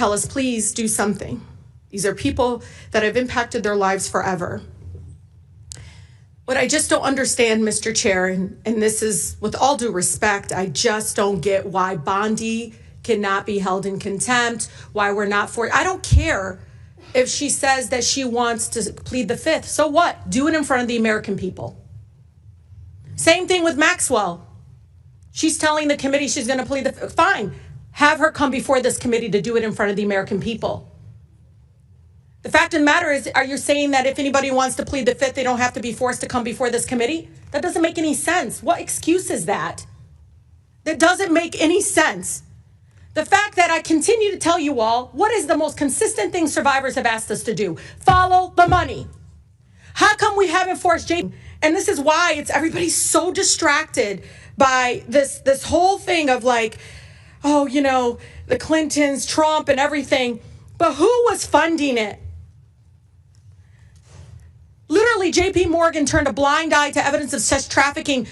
tell us, please do something. These are people that have impacted their lives forever. What I just don't understand, Mr. Chair, and this is with all due respect, I just don't get why Bondi cannot be held in contempt, why we're not for it. I don't care if she says that she wants to plead the fifth. So what? Do it in front of the American people. Same thing with Maxwell. She's telling the committee she's going to plead the fifth. Fine. Have her come before this committee to do it in front of the American people. The fact of the matter is, are you saying that if anybody wants to plead the fifth, they don't have to be forced to come before this committee? That doesn't make any sense. What excuse is that? That doesn't make any sense. The fact that I continue to tell you all, what is the most consistent thing survivors have asked us to do? Follow the money. How come we haven't forced JP? And this is why everybody's so distracted by this whole thing of like, oh, you know, the Clintons, Trump and everything. But who was funding it? Literally, J.P. Morgan turned a blind eye to evidence of sex trafficking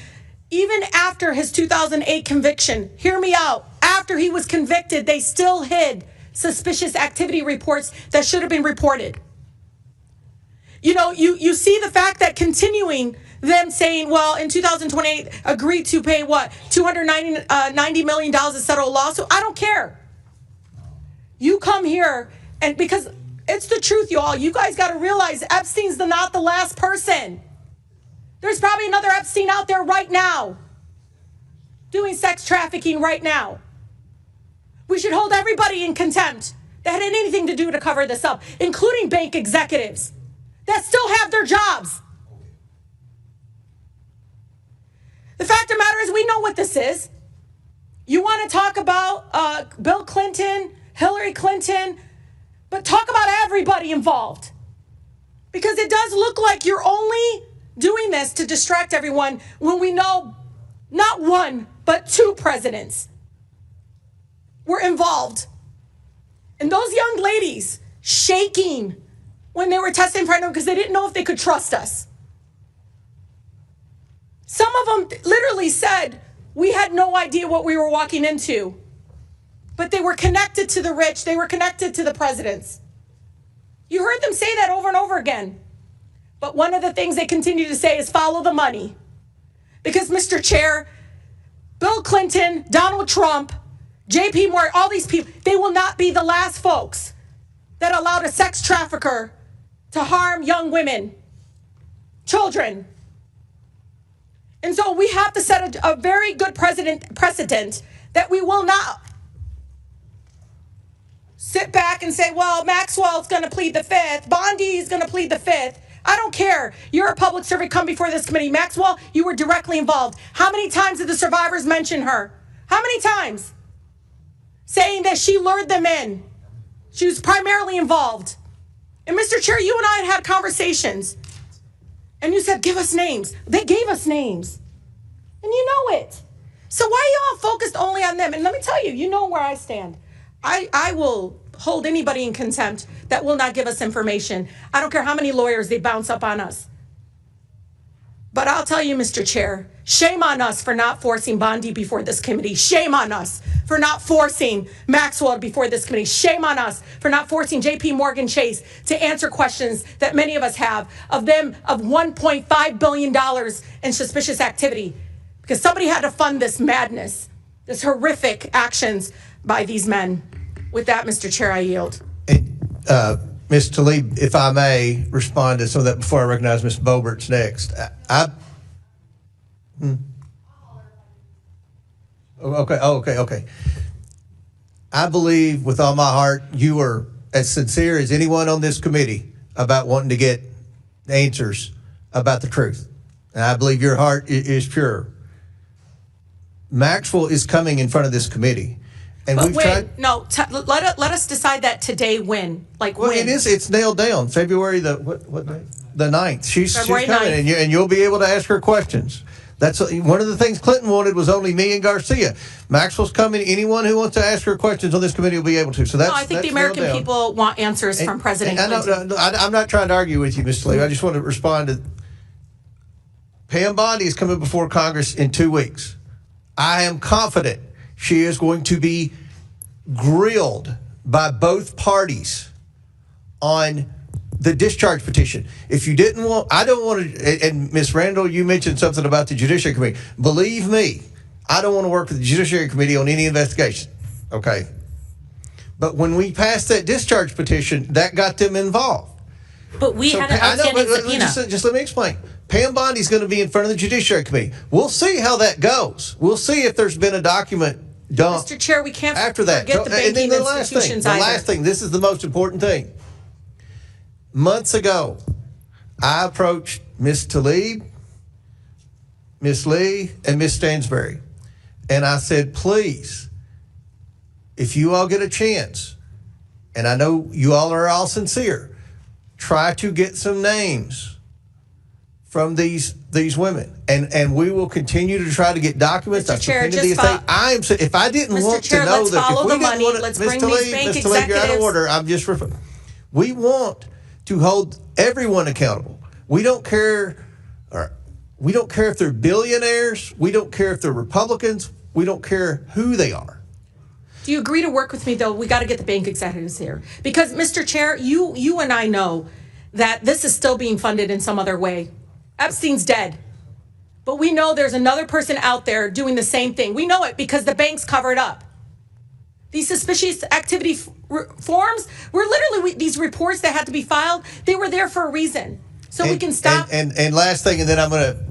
even after his 2008 conviction. Hear me out. After he was convicted, they still hid suspicious activity reports that should have been reported. You know, you see the fact that continuing them saying, well, in 2028, agreed to pay what? $290 million to settle a lawsuit. I don't care. You come here, and because it's the truth, y'all. You guys got to realize Epstein's not the last person. There's probably another Epstein out there right now doing sex trafficking right now. We should hold everybody in contempt that had anything to do to cover this up, including bank executives that still have their jobs. The fact of the matter is, we know what this is. You want to talk about Bill Clinton, Hillary Clinton, but talk about everybody involved. Because it does look like you're only doing this to distract everyone when we know not one, but two presidents were involved. And those young ladies shaking when they were testing pregnant because they didn't know if they could trust us. Some of them literally said, we had no idea what we were walking into. But they were connected to the rich. They were connected to the presidents. You heard them say that over and over again. But one of the things they continue to say is follow the money. Because, Mr. Chair, Bill Clinton, Donald Trump, J.P. Morgan, all these people, they will not be the last folks that allowed a sex trafficker to harm young women, children. And so we have to set a very good precedent that we will not sit back and say, well, Maxwell's going to plead the fifth. Bondi's going to plead the fifth. I don't care. You're a public servant. Come before this committee. Maxwell, you were directly involved. How many times did the survivors mention her? How many times? Saying that she lured them in. She was primarily involved. And Mr. Chair, you and I had conversations. And you said, give us names. They gave us names. And you know it. So why are y'all focused only on them? And let me tell you, you know where I stand. I will hold anybody in contempt that will not give us information. I don't care how many lawyers they bounce up on us. But I'll tell you, Mr. Chair, shame on us for not forcing Bondi before this committee. Shame on us for not forcing Maxwell before this committee. Shame on us for not forcing J.P. Morgan Chase to answer questions that many of us have of $1.5 billion in suspicious activity. Because somebody had to fund this madness, this horrific actions by these men. With that, Mr. Chair, I yield. Ms. Tlaib, if I may respond to some of that before I recognize Ms. Bobert's next. Okay. I believe with all my heart you are as sincere as anyone on this committee about wanting to get answers about the truth. And I believe your heart is pure. Maxwell is coming in front of this committee. And but we've when? tried. No, let us decide that today. When? Like well, when? It's nailed down. February the what day? The 9th. She's coming, 9th. and you'll be able to ask her questions. That's one of the things Clinton wanted was only me and Garcia. Maxwell's coming. Anyone who wants to ask her questions on this committee will be able to. So that's. No, I think the American people want answers from President Clinton. I'm not trying to argue with you, Ms. Tlaib. I just want to respond to. Pam Bondi is coming before Congress in 2 weeks. I am confident she is going to be grilled by both parties on the discharge petition. If you didn't want, I don't want to, and Ms. Randall, you mentioned something about the Judiciary Committee. Believe me, I don't want to work with the Judiciary Committee on any investigation, okay? But when we passed that discharge petition, that got them involved. But we had an outstanding subpoena. Just let me explain. Pam Bondi's going to be in front of the Judiciary Committee. We'll see how that goes. We'll see if there's been a document dumped. Mr. Chair, we can't after that. forget the banking institutions the either. last thing, this is the most important thing. Months ago, I approached Ms. Tlaib, Ms. Lee, and Ms. Stansberry, and I said, please, if you all get a chance, and I know you all are all sincere, try to get some names from these women, and we will continue to try to get documents. Mr. Chair, just if I didn't Mr. want Chair, to know let's that, follow if we the didn't money. want to, Let's Ms. bring Tlaib, these bank Ms. Tlaib, you're out of executives. order. I'm just we want to hold everyone accountable. We don't care. We don't care if they're billionaires. We don't care if they're Republicans. We don't care who they are. Do you agree to work with me, though? We got to get the bank executives here. Because, Mr. Chair, you and I know that this is still being funded in some other way. Epstein's dead. But we know there's another person out there doing the same thing. We know it because the banks covered up. These suspicious activity forms were literally these reports that had to be filed. They were there for a reason. So we can stop. And last thing, and then I'm going to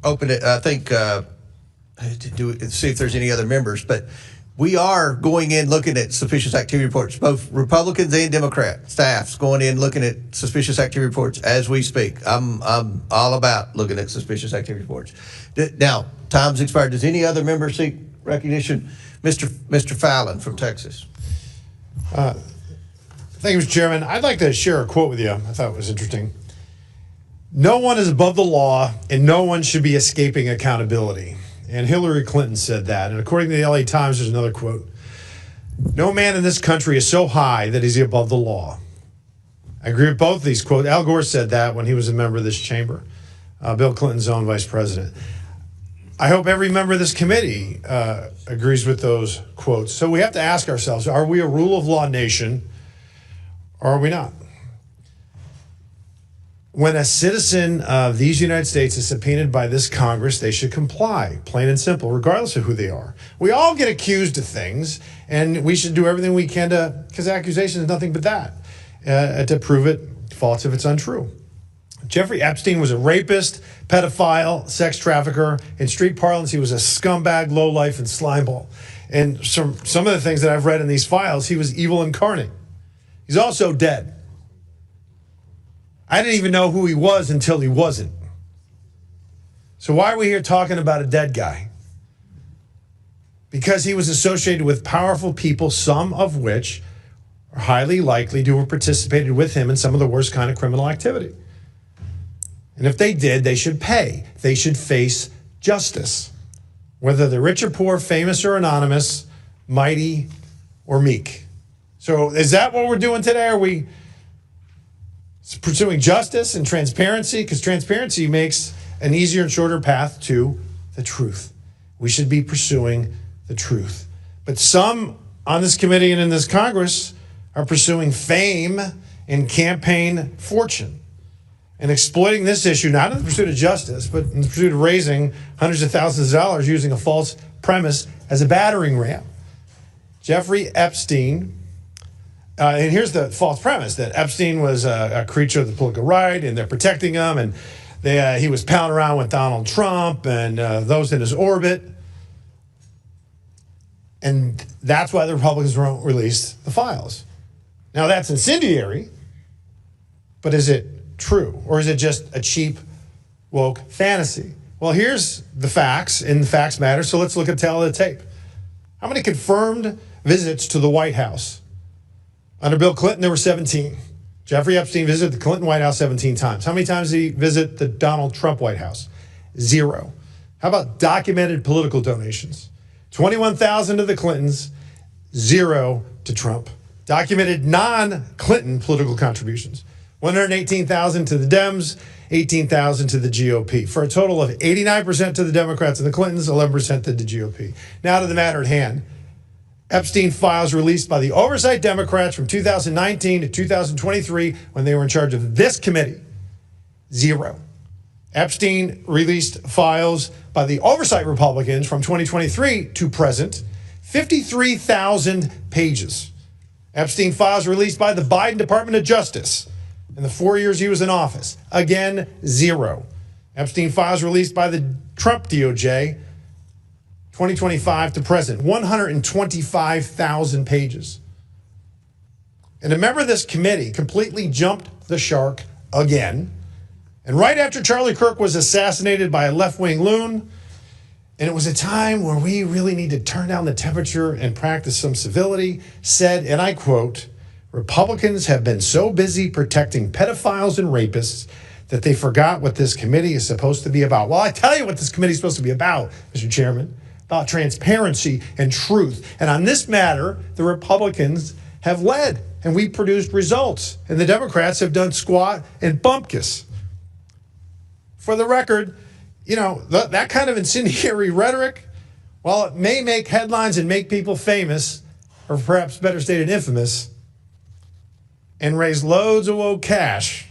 open it, I think, to see if there's any other members. But we are going in looking at suspicious activity reports, both Republicans and Democrat staffs going in looking at suspicious activity reports as we speak. I'm all about looking at suspicious activity reports. Now, time's expired. Does any other member seek recognition? Mr. Fallon from Texas. Thank you, Mr. Chairman. I'd like to share a quote with you. I thought it was interesting. No one is above the law, and no one should be escaping accountability. And Hillary Clinton said that. And according to the LA Times, there's another quote. No man in this country is so high that he's above the law. I agree with both of these quotes. Al Gore said that when he was a member of this chamber, Bill Clinton's own vice president. I hope every member of this committee agrees with those quotes. So we have to ask ourselves, are we a rule of law nation or are we not? When a citizen of these United States is subpoenaed by this Congress, they should comply, plain and simple, regardless of who they are. We all get accused of things, and we should do everything we can to, because accusation is nothing but that, to prove it false if it's untrue. Jeffrey Epstein was a rapist, pedophile, sex trafficker. In street parlance, he was a scumbag, lowlife, and slimeball. And some of the things that I've read in these files, he was evil incarnate. He's also dead. I didn't even know who he was until he wasn't. So why are we here talking about a dead guy? Because he was associated with powerful people, some of which are highly likely to have participated with him in some of the worst kind of criminal activity. And if they did, they should pay. They should face justice, whether they're rich or poor, famous or anonymous, mighty or meek. So is that what we're doing today? Are we pursuing justice and transparency? Because transparency makes an easier and shorter path to the truth. We should be pursuing the truth. But some on this committee and in this Congress are pursuing fame and campaign fortune and exploiting this issue, not in the pursuit of justice, but in the pursuit of raising hundreds of thousands of dollars using a false premise as a battering ram. Jeffrey Epstein, and here's the false premise, that Epstein was a creature of the political right, and they're protecting him, and he was pounding around with Donald Trump and those in his orbit. And that's why the Republicans won't release the files. Now, that's incendiary, but is it true? Or is it just a cheap, woke fantasy? Well, here's the facts, and the facts matter, so let's look at tail of the tape. How many confirmed visits to the White House? Under Bill Clinton, there were 17. Jeffrey Epstein visited the Clinton White House 17 times. How many times did he visit the Donald Trump White House? 0. How about documented political donations? 21,000 to the Clintons, 0 to Trump. Documented non-Clinton political contributions. 118,000 to the Dems, 18,000 to the GOP, for a total of 89% to the Democrats and the Clintons, 11% to the GOP. Now to the matter at hand. Epstein files released by the oversight Democrats from 2019 to 2023 when they were in charge of this committee? 0. Epstein released files by the oversight Republicans from 2023 to present, 53,000 pages. Epstein files released by the Biden Department of Justice in the 4 years he was in office. Again, 0. Epstein files released by the Trump DOJ, 2025 to present, 125,000 pages. And a member of this committee completely jumped the shark again. And right after Charlie Kirk was assassinated by a left-wing loon, and it was a time where we really need to turn down the temperature and practice some civility, said, and I quote, "Republicans have been so busy protecting pedophiles and rapists that they forgot what this committee is supposed to be about." Well, I tell you what this committee is supposed to be about, Mr. Chairman, about transparency and truth. And on this matter, the Republicans have led, and we produced results, and the Democrats have done squat and bumpkiss. For the record, you know, that kind of incendiary rhetoric, while it may make headlines and make people famous, or perhaps better stated infamous, and raise loads of woke cash,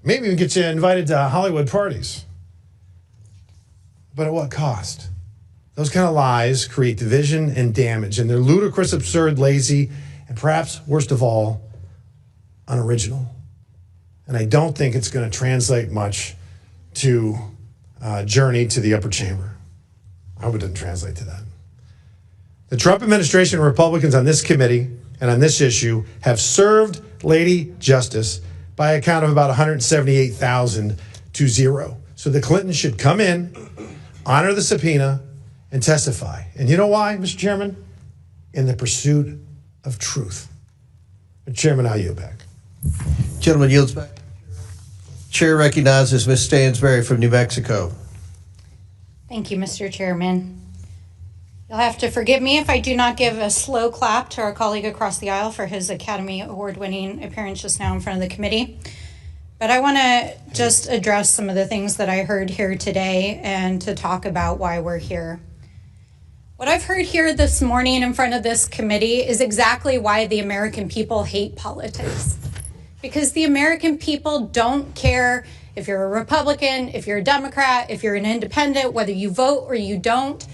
maybe even get you invited to Hollywood parties. But at what cost? Those kind of lies create division and damage, and they're ludicrous, absurd, lazy, and perhaps, worst of all, unoriginal. And I don't think it's going to translate much to journey to the upper chamber. I hope it doesn't translate to that. The Trump administration and Republicans on this committee and on this issue have served Lady Justice by a count of about 178,000 to 0. So the Clintons should come in, honor the subpoena, and testify. And you know why, Mr. Chairman? In the pursuit of truth. Mr. Chairman, I yield back. Gentleman yields back. Chair recognizes Ms. Stansberry from New Mexico. Thank you, Mr. Chairman. You'll have to forgive me if I do not give a slow clap to our colleague across the aisle for his Academy Award-winning appearance just now in front of the committee. But I want to just address some of the things that I heard here today and to talk about why we're here. What I've heard here this morning in front of this committee is exactly why the American people hate politics. Because the American people don't care if you're a Republican, if you're a Democrat, if you're an independent, whether you vote or you don't.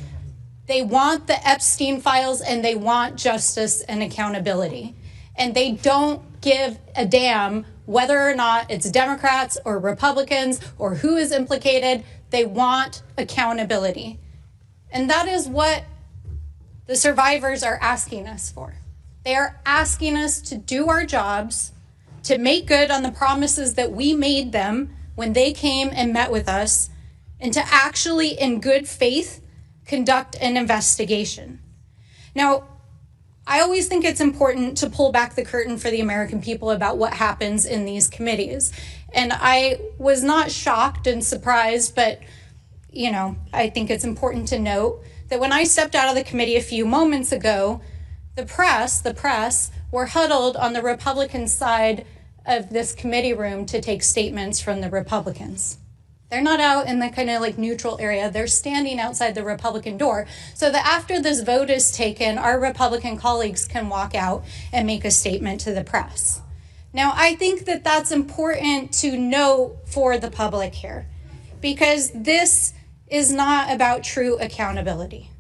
They want the Epstein files and they want justice and accountability. And they don't give a damn whether or not it's Democrats or Republicans or who is implicated. They want accountability. And that is what the survivors are asking us for. They are asking us to do our jobs, to make good on the promises that we made them when they came and met with us, and to actually, in good faith, conduct an investigation. Now, I always think it's important to pull back the curtain for the American people about what happens in these committees. And I was not shocked and surprised, but, you know, I think it's important to note that when I stepped out of the committee a few moments ago, the press were huddled on the Republican side of this committee room to take statements from the Republicans. They're not out in the kind of like neutral area. They're standing outside the Republican door so that after this vote is taken, our Republican colleagues can walk out and make a statement to the press. Now, I think that that's important to note for the public here, because this is not about true accountability.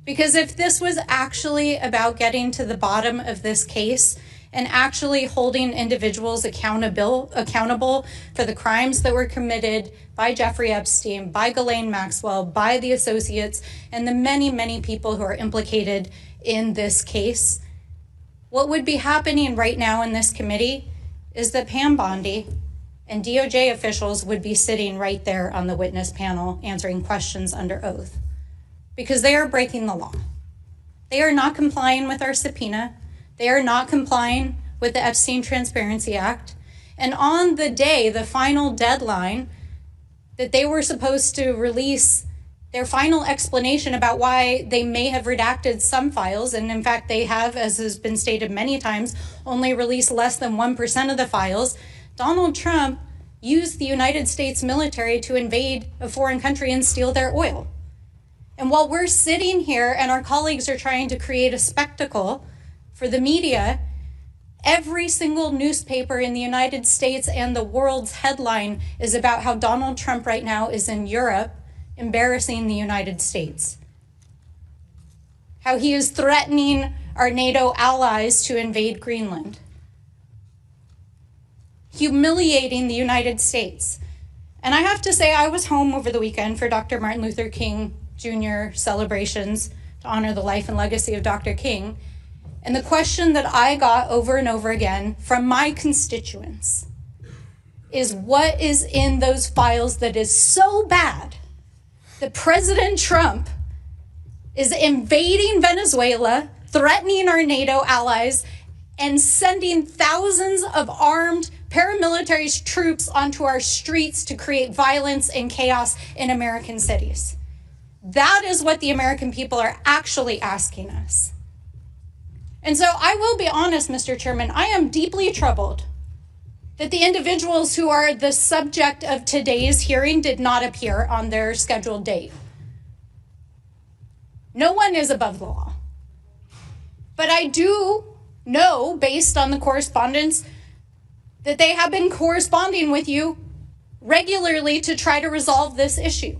Because if this was actually about getting to the bottom of this case and actually holding individuals accountable for the crimes that were committed by Jeffrey Epstein, by Ghislaine Maxwell, by the associates, and the many, many people who are implicated in this case, what would be happening right now in this committee is that Pam Bondi and DOJ officials would be sitting right there on the witness panel answering questions under oath, because they are breaking the law. They are not complying with our subpoena. They are not complying with the Epstein Transparency Act. And on the day, the final deadline, that they were supposed to release their final explanation about why they may have redacted some files, and in fact they have, as has been stated many times, only released less than 1% of the files, Donald Trump used the United States military to invade a foreign country and steal their oil. And while we're sitting here and our colleagues are trying to create a spectacle for the media, every single newspaper in the United States and the world's headline is about how Donald Trump right now is in Europe embarrassing the United States. How he is threatening our NATO allies to invade Greenland. Humiliating the United States. And I have to say, I was home over the weekend for Dr. Martin Luther King Jr. celebrations to honor the life and legacy of Dr. King. And the question that I got over and over again from my constituents is, what is in those files that is so bad that President Trump is invading Venezuela, threatening our NATO allies, and sending thousands of armed paramilitary troops onto our streets to create violence and chaos in American cities? That is what the American people are actually asking us. And so I will be honest, Mr. Chairman, I am deeply troubled that the individuals who are the subject of today's hearing did not appear on their scheduled date. No one is above the law. But I do know, based on the correspondence, that they have been corresponding with you regularly to try to resolve this issue.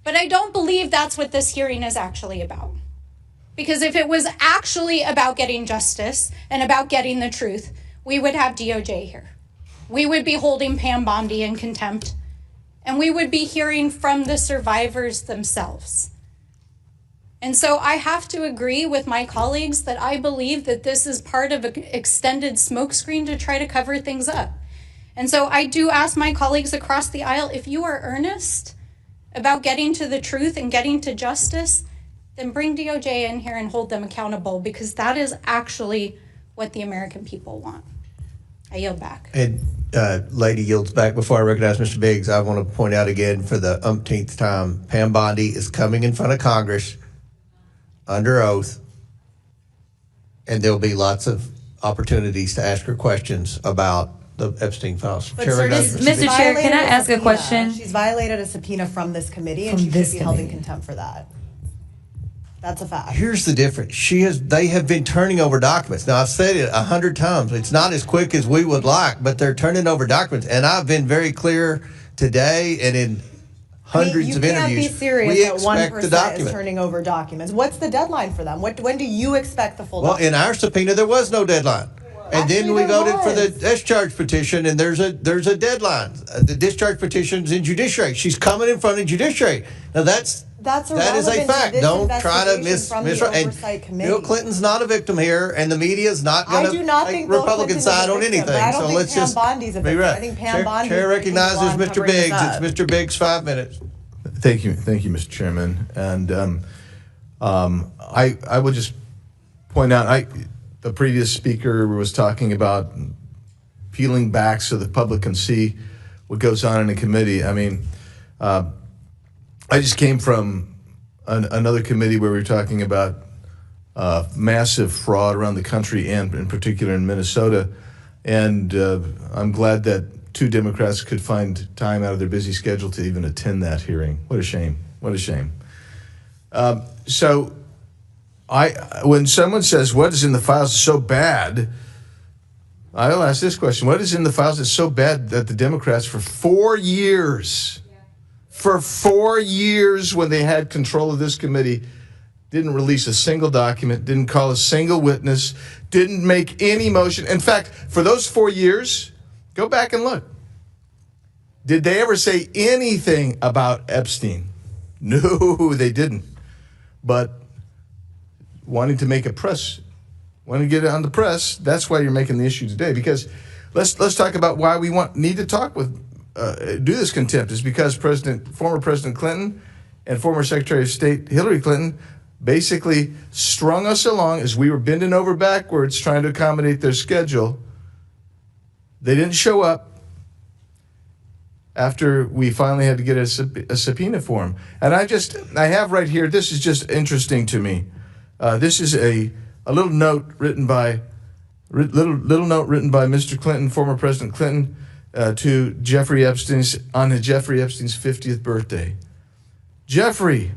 But I don't believe that's what this hearing is actually about. Because if it was actually about getting justice and about getting the truth, we would have DOJ here. We would be holding Pam Bondi in contempt, and we would be hearing from the survivors themselves. And so I have to agree with my colleagues that I believe that this is part of an extended smokescreen to try to cover things up. And so I do ask my colleagues across the aisle, if you are earnest about getting to the truth and getting to justice, then bring DOJ in here and hold them accountable, because that is actually what the American people want. I yield back. And lady yields back. Before I recognize Mr. Biggs, I want to point out again for the umpteenth time, Pam Bondi is coming in front of Congress under oath, and there'll be lots of opportunities to ask her questions about the Epstein files. Mr. Chair, can I ask a question? She's violated a subpoena from this committee, and she should be held in contempt for that. That's a fact. Here's the difference. They have been turning over documents. Now, I've said it 100 times. It's not as quick as we would like, but they're turning over documents. And I've been very clear today and in hundreds of interviews. You can't be serious that 1% is turning over documents. What's the deadline for them? When do you expect the full document? Well, in our subpoena, there was no deadline. And then we voted for the discharge petition, and there's a deadline. The discharge petition's in judiciary. She's coming in front of judiciary. Now that is a fact. Don't try to misrepresent. And Bill Clinton's not a victim here, and the media is not going to take Republican side on anything. So let's just be right. I think Pam Bondi. Chair recognizes Mr. Biggs. It's Mr. Biggs, 5 minutes. Thank you, Mr. Chairman. And I would just point out, the previous speaker was talking about peeling back so the public can see what goes on in a committee. I mean, I just came from another committee where we were talking about massive fraud around the country, and in particular in Minnesota. And I'm glad that 2 Democrats could find time out of their busy schedule to even attend that hearing. What a shame. What a shame. So when someone says, what is in the files so bad, I'll ask this question. What is in the files that's so bad that the Democrats for 4 years, when they had control of this committee, didn't release a single document, didn't call a single witness, didn't make any motion? In fact, for those 4 years, go back and look. Did they ever say anything about Epstein? No, they didn't. But wanting to make wanting to get it on the press, that's why you're making the issue today. Because let's talk about why we need to talk with do this contempt. Is because former President Clinton and former Secretary of State Hillary Clinton basically strung us along as we were bending over backwards trying to accommodate their schedule. They didn't show up after we finally had to get a subpoena for them. And I have right here, this is just interesting to me. This is a little note written by Mr. Clinton, former President Clinton, to Jeffrey Epstein on Jeffrey Epstein's 50th birthday. Jeffrey,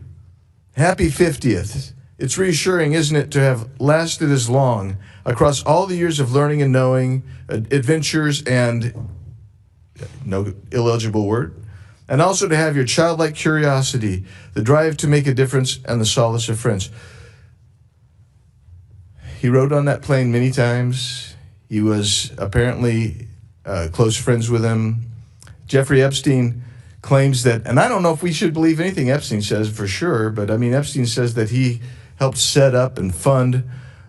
happy 50th. It's reassuring, isn't it, to have lasted as long across all the years of learning and knowing, adventures and, no illegible word, and also to have your childlike curiosity, the drive to make a difference, and the solace of friends. He rode on that plane many times. He was apparently close friends with him. Jeffrey Epstein claims that, and I don't know if we should believe anything Epstein says for sure, but I mean, Epstein says that he helped set up and fund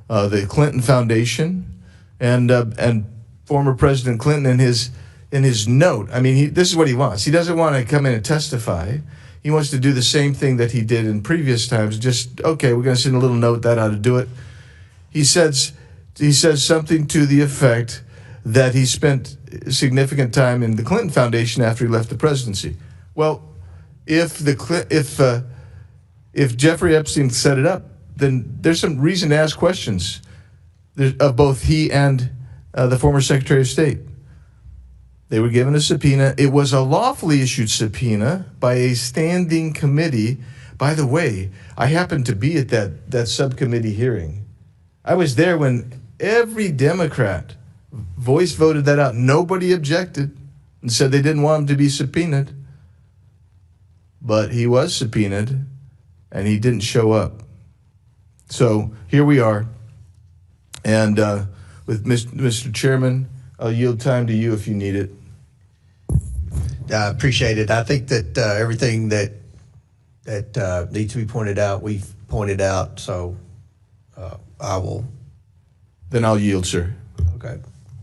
the Clinton Foundation, and former President Clinton in his note. I mean, this is what he wants. He doesn't want to come in and testify. He wants to do the same thing that he did in previous times. Just, okay, we're going to send a little note, that ought to do it. He says something to the effect that he spent significant time in the Clinton Foundation after he left the presidency. Well, if Jeffrey Epstein set it up, then there's some reason to ask questions of both he and the former Secretary of State. They were given a subpoena. It was a lawfully issued subpoena by a standing committee. By the way, I happened to be at that subcommittee hearing. I was there when every Democrat voice voted that out. Nobody objected and said they didn't want him to be subpoenaed. But he was subpoenaed, and he didn't show up. So here we are. And with Mr. Chairman, I'll yield time to you if you need it. I appreciate it. I think that everything that needs to be pointed out, we've pointed out. So I will. Then I'll yield, sir. Okay.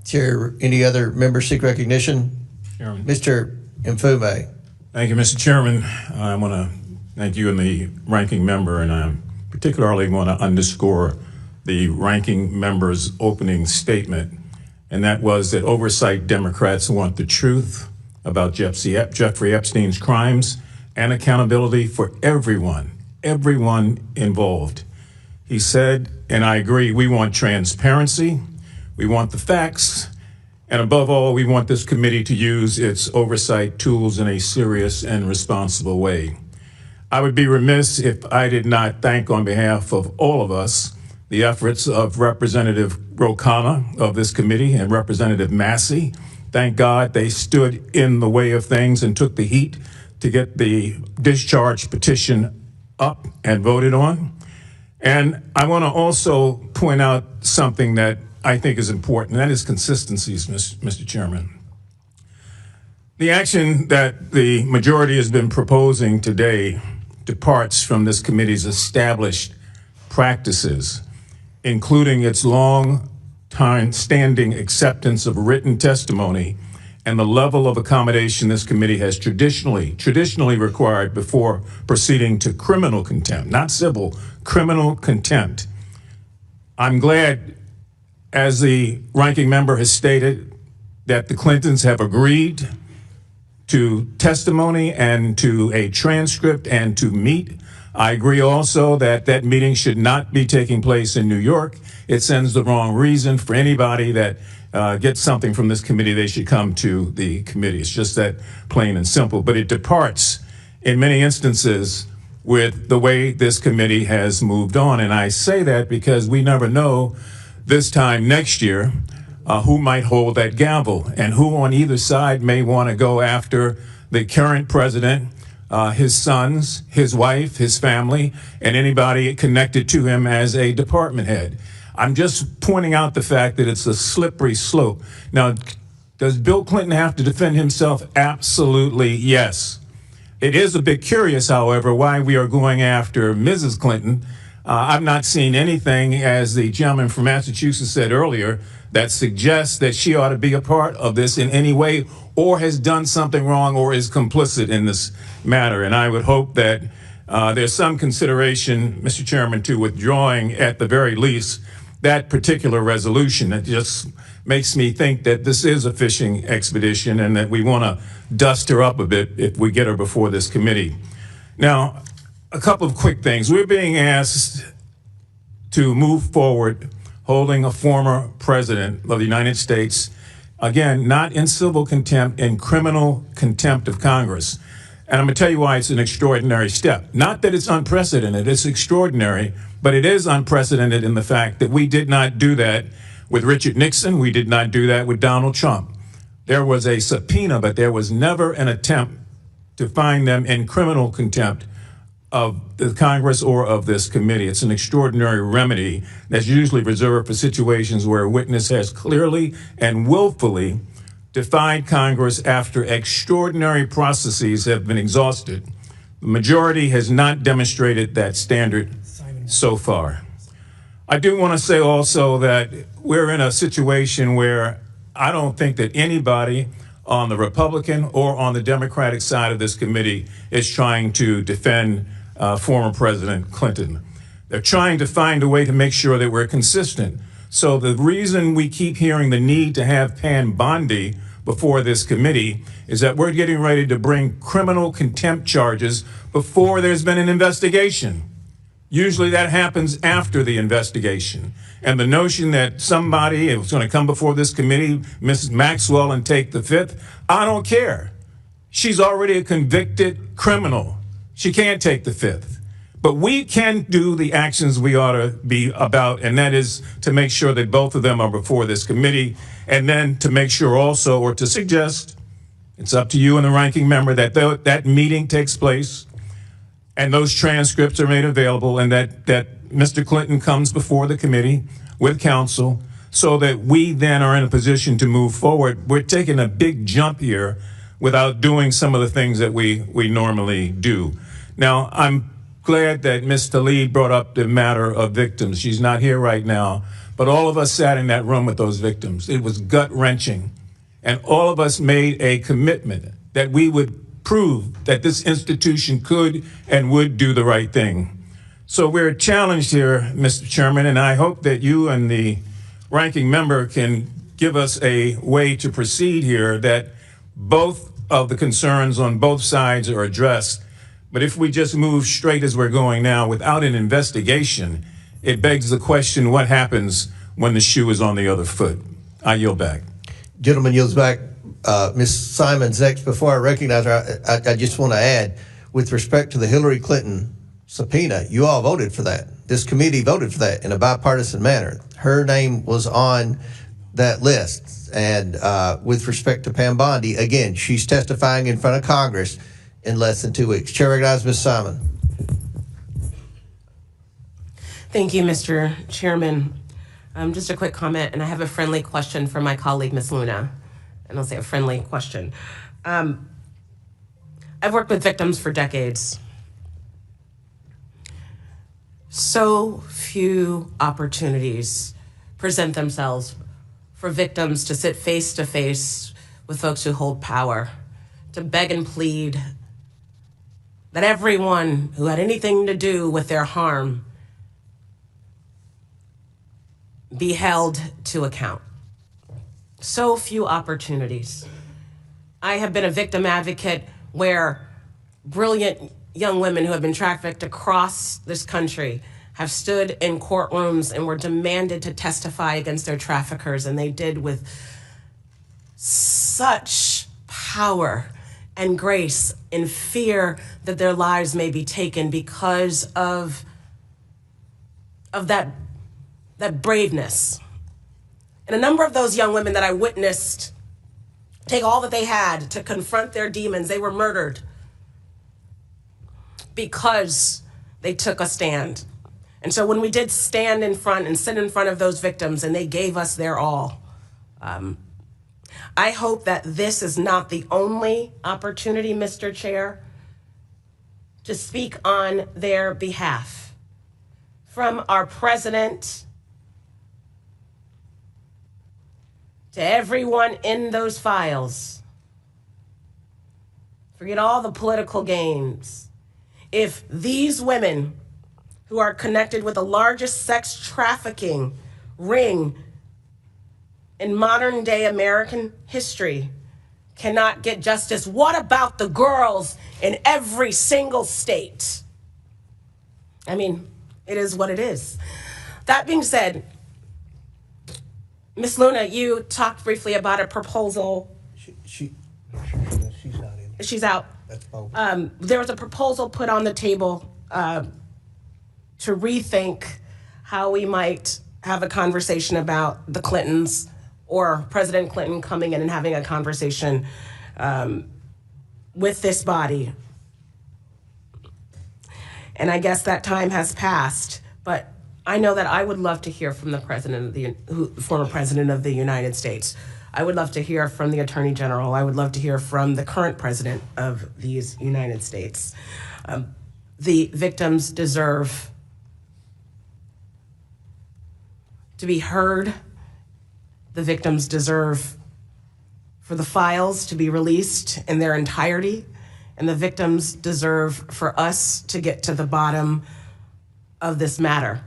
Chair, any other members seek recognition? Chairman. Mr. Mfume. Thank you, Mr. Chairman. I want to thank you and the ranking member, and I particularly want to underscore the ranking member's opening statement, and that was that oversight Democrats want the truth about Jeffrey Epstein's crimes and accountability for everyone involved. He said, and I agree, we want transparency, we want the facts, and above all, we want this committee to use its oversight tools in a serious and responsible way. I would be remiss if I did not thank, on behalf of all of us, the efforts of Representative Rokana of this committee and Representative Massey. Thank God they stood in the way of things and took the heat to get the discharge petition up and voted on. And I want to also point out something that I think is important, and that is consistencies, Mr. Chairman. The action that the majority has been proposing today departs from this committee's established practices, including its long-time standing acceptance of written testimony and the level of accommodation this committee has traditionally required before proceeding to criminal contempt, not civil, criminal contempt. I'm glad, as the ranking member has stated, that the Clintons have agreed to testimony and to a transcript and to meet. I agree also that that meeting should not be taking place in New York. It sends the wrong reason for anybody that gets something from this committee. They should come to the committee. It's just that plain and simple. But it departs in many instances with the way this committee has moved on. And I say that because we never know this time next year who might hold that gavel and who on either side may want to go after the current president, his sons, his wife, his family, and anybody connected to him as a department head. I'm just pointing out the fact that it's a slippery slope. Now, does Bill Clinton have to defend himself? Absolutely, yes. It is a bit curious, however, why we are going after Mrs. Clinton. I've not seen anything, as the gentleman from Massachusetts said earlier, that suggests that she ought to be a part of this in any way or has done something wrong or is complicit in this matter. And I would hope that there's some consideration, Mr. Chairman, to withdrawing at the very least that particular resolution. It just makes me think that this is a fishing expedition and that we want to dust her up a bit if we get her before this committee. Now, a couple of quick things. We're being asked to move forward holding a former president of the United States, again, not in civil contempt, in criminal contempt of Congress. And I'm going to tell you why it's an extraordinary step. Not that it's unprecedented, it's extraordinary, but it is unprecedented in the fact that we did not do that with Richard Nixon. We did not do that with Donald Trump. There was a subpoena, but there was never an attempt to find them in criminal contempt of the Congress or of this committee. It's an extraordinary remedy that's usually reserved for situations where a witness has clearly and willfully defied Congress after extraordinary processes have been exhausted. The majority has not demonstrated that standard so far. I do want to say also that we're in a situation where I don't think that anybody on the Republican or on the Democratic side of this committee is trying to defend former President Clinton. They're trying to find a way to make sure that we're consistent. So the reason we keep hearing the need to have Bondi before this committee is that we're getting ready to bring criminal contempt charges before there's been an investigation. Usually that happens after the investigation. And the notion that somebody is going to come before this committee, Mrs. Maxwell, and take the fifth, I don't care. She's already a convicted criminal. She can't take the fifth. But we can do the actions we ought to be about, and that is to make sure that both of them are before this committee, and then to make sure also, or to suggest, it's up to you and the ranking member, that that meeting takes place and those transcripts are made available, and that Mr. Clinton comes before the committee with counsel so that we then are in a position to move forward. We're taking a big jump here without doing some of the things that we normally do. Now, I'm glad that Ms. Tlaib brought up the matter of victims. She's not here right now, but all of us sat in that room with those victims. It was gut-wrenching, and all of us made a commitment that we would prove that this institution could and would do the right thing. So we're challenged here, Mr. Chairman, and I hope that you and the ranking member can give us a way to proceed here, that both of the concerns on both sides are addressed. But if we just move straight as we're going now without an investigation, it begs the question, what happens when the shoe is on the other foot? I yield back. Gentleman yields back. Ms. Simon's next. Before I recognize her, I just want to add, with respect to the Hillary Clinton subpoena, you all voted for that. This committee voted for that in a bipartisan manner. Her name was on that list. And with respect to Bondi, again, she's testifying in front of Congress in less than 2 weeks. Chair recognizes Ms. Simon. Thank you, Mr. Chairman. Just a quick comment, and I have a friendly question for my colleague, Ms. Luna. And I'll say a friendly question. I've worked with victims for decades. So few opportunities present themselves for victims to sit face to face with folks who hold power, to beg and plead that everyone who had anything to do with their harm be held to account. So few opportunities. I have been a victim advocate where brilliant young women who have been trafficked across this country have stood in courtrooms and were demanded to testify against their traffickers, and they did with such power and grace, in fear that their lives may be taken because of that braveness. And a number of those young women that I witnessed take all that they had to confront their demons, they were murdered because they took a stand. And so when we did stand in front and sit in front of those victims and they gave us their all, I hope that this is not the only opportunity, Mr. Chair, to speak on their behalf. From our president to everyone in those files, forget all the political games. If these women who are connected with the largest sex trafficking ring in modern day American history cannot get justice, what about the girls in every single state? I mean, it is what it is. That being said, Ms. Luna, you talked briefly about a proposal. She's not in. She's out. There was a proposal put on the table to rethink how we might have a conversation about the Clintons or President Clinton coming in and having a conversation with this body. And I guess that time has passed, but I know that I would love to hear from the former president of the United States. I would love to hear from the Attorney General. I would love to hear from the current president of these United States. The victims deserve to be heard. The victims deserve for the files to be released in their entirety. And the victims deserve for us to get to the bottom of this matter.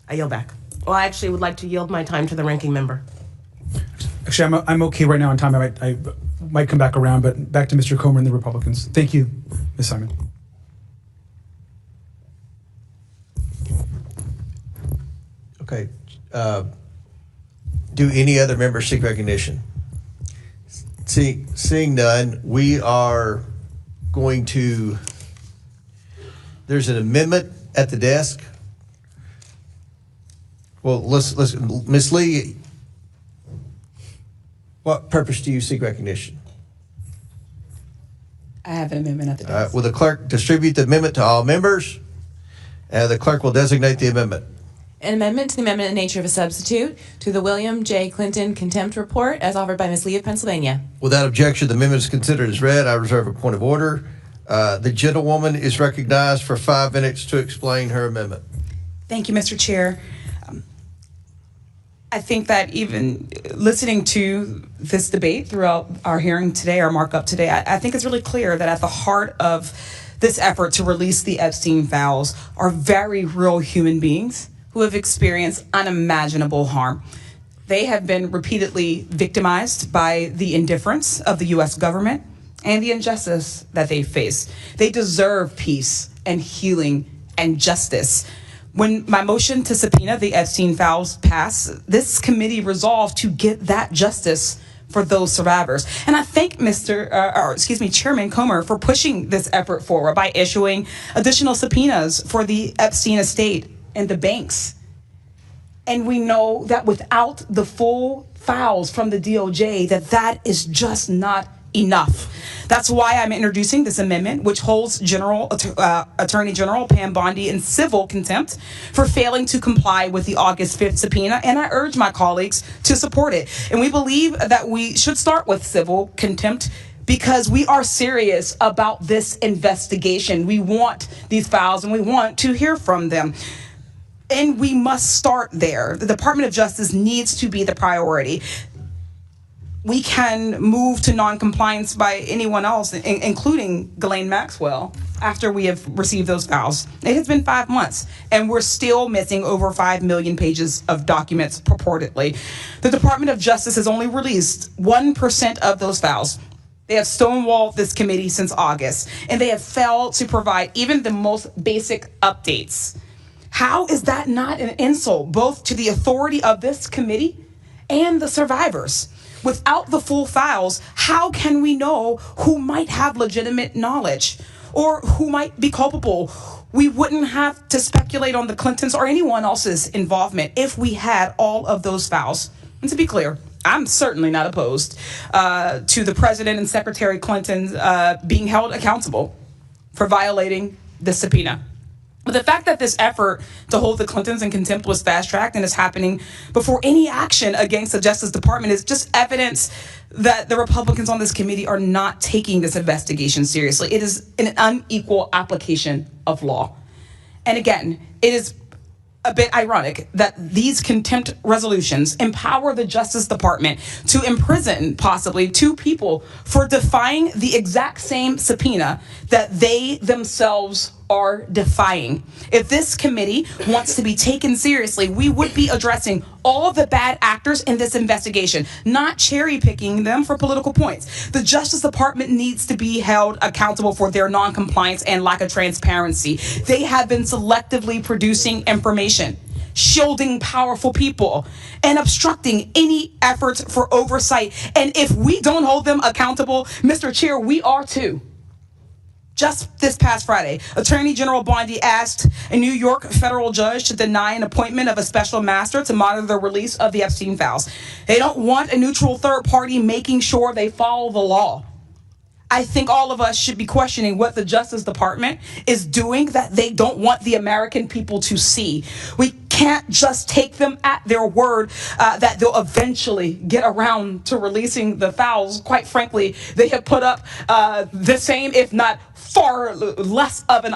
I yield back. Well, I actually would like to yield my time to the ranking member. Actually, I'm okay right now on time. I might come back around, but back to Mr. Comer and the Republicans. Thank you, Ms. Simon. Okay. Do any other members seek recognition? Seeing none, we are going to, there's an amendment at the desk. Well, let's Ms. Lee, what purpose do you seek recognition? I have an amendment at the desk. Will the clerk distribute the amendment to all members? The clerk will designate the amendment. An amendment to the amendment in nature of a substitute to the William J. Clinton Contempt Report as offered by Ms. Lee of Pennsylvania. Without objection, the amendment is considered as read. I reserve a point of order. The gentlewoman is recognized for 5 minutes to explain her amendment. Thank you, Mr. Chair. I think that even listening to this debate throughout our hearing today, our markup today, I think it's really clear that at the heart of this effort to release the Epstein files are very real human beings who have experienced unimaginable harm. They have been repeatedly victimized by the indifference of the U.S. government and the injustice that they face. They deserve peace and healing and justice. When my motion to subpoena the Epstein files passed, this committee resolved to get that justice for those survivors. And I thank Chairman Comer for pushing this effort forward by issuing additional subpoenas for the Epstein estate and the banks. And we know that without the full files from the DOJ, that is just not enough. That's why I'm introducing this amendment, which holds Attorney General Pam Bondi in civil contempt for failing to comply with the August 5th subpoena, and I urge my colleagues to support it. And we believe that we should start with civil contempt because we are serious about this investigation. We want these files and we want to hear from them. And we must start there. The Department of Justice needs to be the priority. We can move to non-compliance by anyone else, including Ghislaine Maxwell, after we have received those files. It has been 5 months, and we're still missing over 5 million pages of documents purportedly. The Department of Justice has only released 1% of those files. They have stonewalled this committee since August, and they have failed to provide even the most basic updates. How is that not an insult both to the authority of this committee and the survivors? Without the full files, how can we know who might have legitimate knowledge or who might be culpable? We wouldn't have to speculate on the Clintons or anyone else's involvement if we had all of those files. And to be clear, I'm certainly not opposed to the President and Secretary Clinton being held accountable for violating the subpoena. But the fact that this effort to hold the Clintons in contempt was fast-tracked and is happening before any action against the Justice Department is just evidence that the Republicans on this committee are not taking this investigation seriously. It is an unequal application of law. And again, it is a bit ironic that these contempt resolutions empower the Justice Department to imprison possibly 2 people for defying the exact same subpoena that they themselves are defying. If this committee wants to be taken seriously, we would be addressing all the bad actors in this investigation, not cherry picking them for political points. The Justice Department needs to be held accountable for their non-compliance and lack of transparency. They have been selectively producing information shielding powerful people and obstructing any efforts for oversight. And if we don't hold them accountable, Mr. Chair, we are too. Just this past Friday, Attorney General Bondi asked a New York federal judge to deny an appointment of a special master to monitor the release of the Epstein files. They don't want a neutral third party making sure they follow the law. I think all of us should be questioning what the Justice Department is doing that they don't want the American people to see. We can't just take them at their word that they'll eventually get around to releasing the files. Quite frankly, they have put up the same, if not far less of an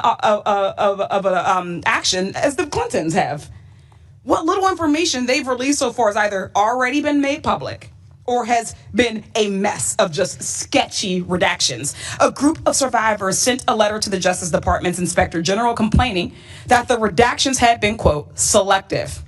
action as the Clintons have. What little information they've released so far has either already been made public or has been a mess of just sketchy redactions. A group of survivors sent a letter to the Justice Department's Inspector General complaining that the redactions had been, quote, selective.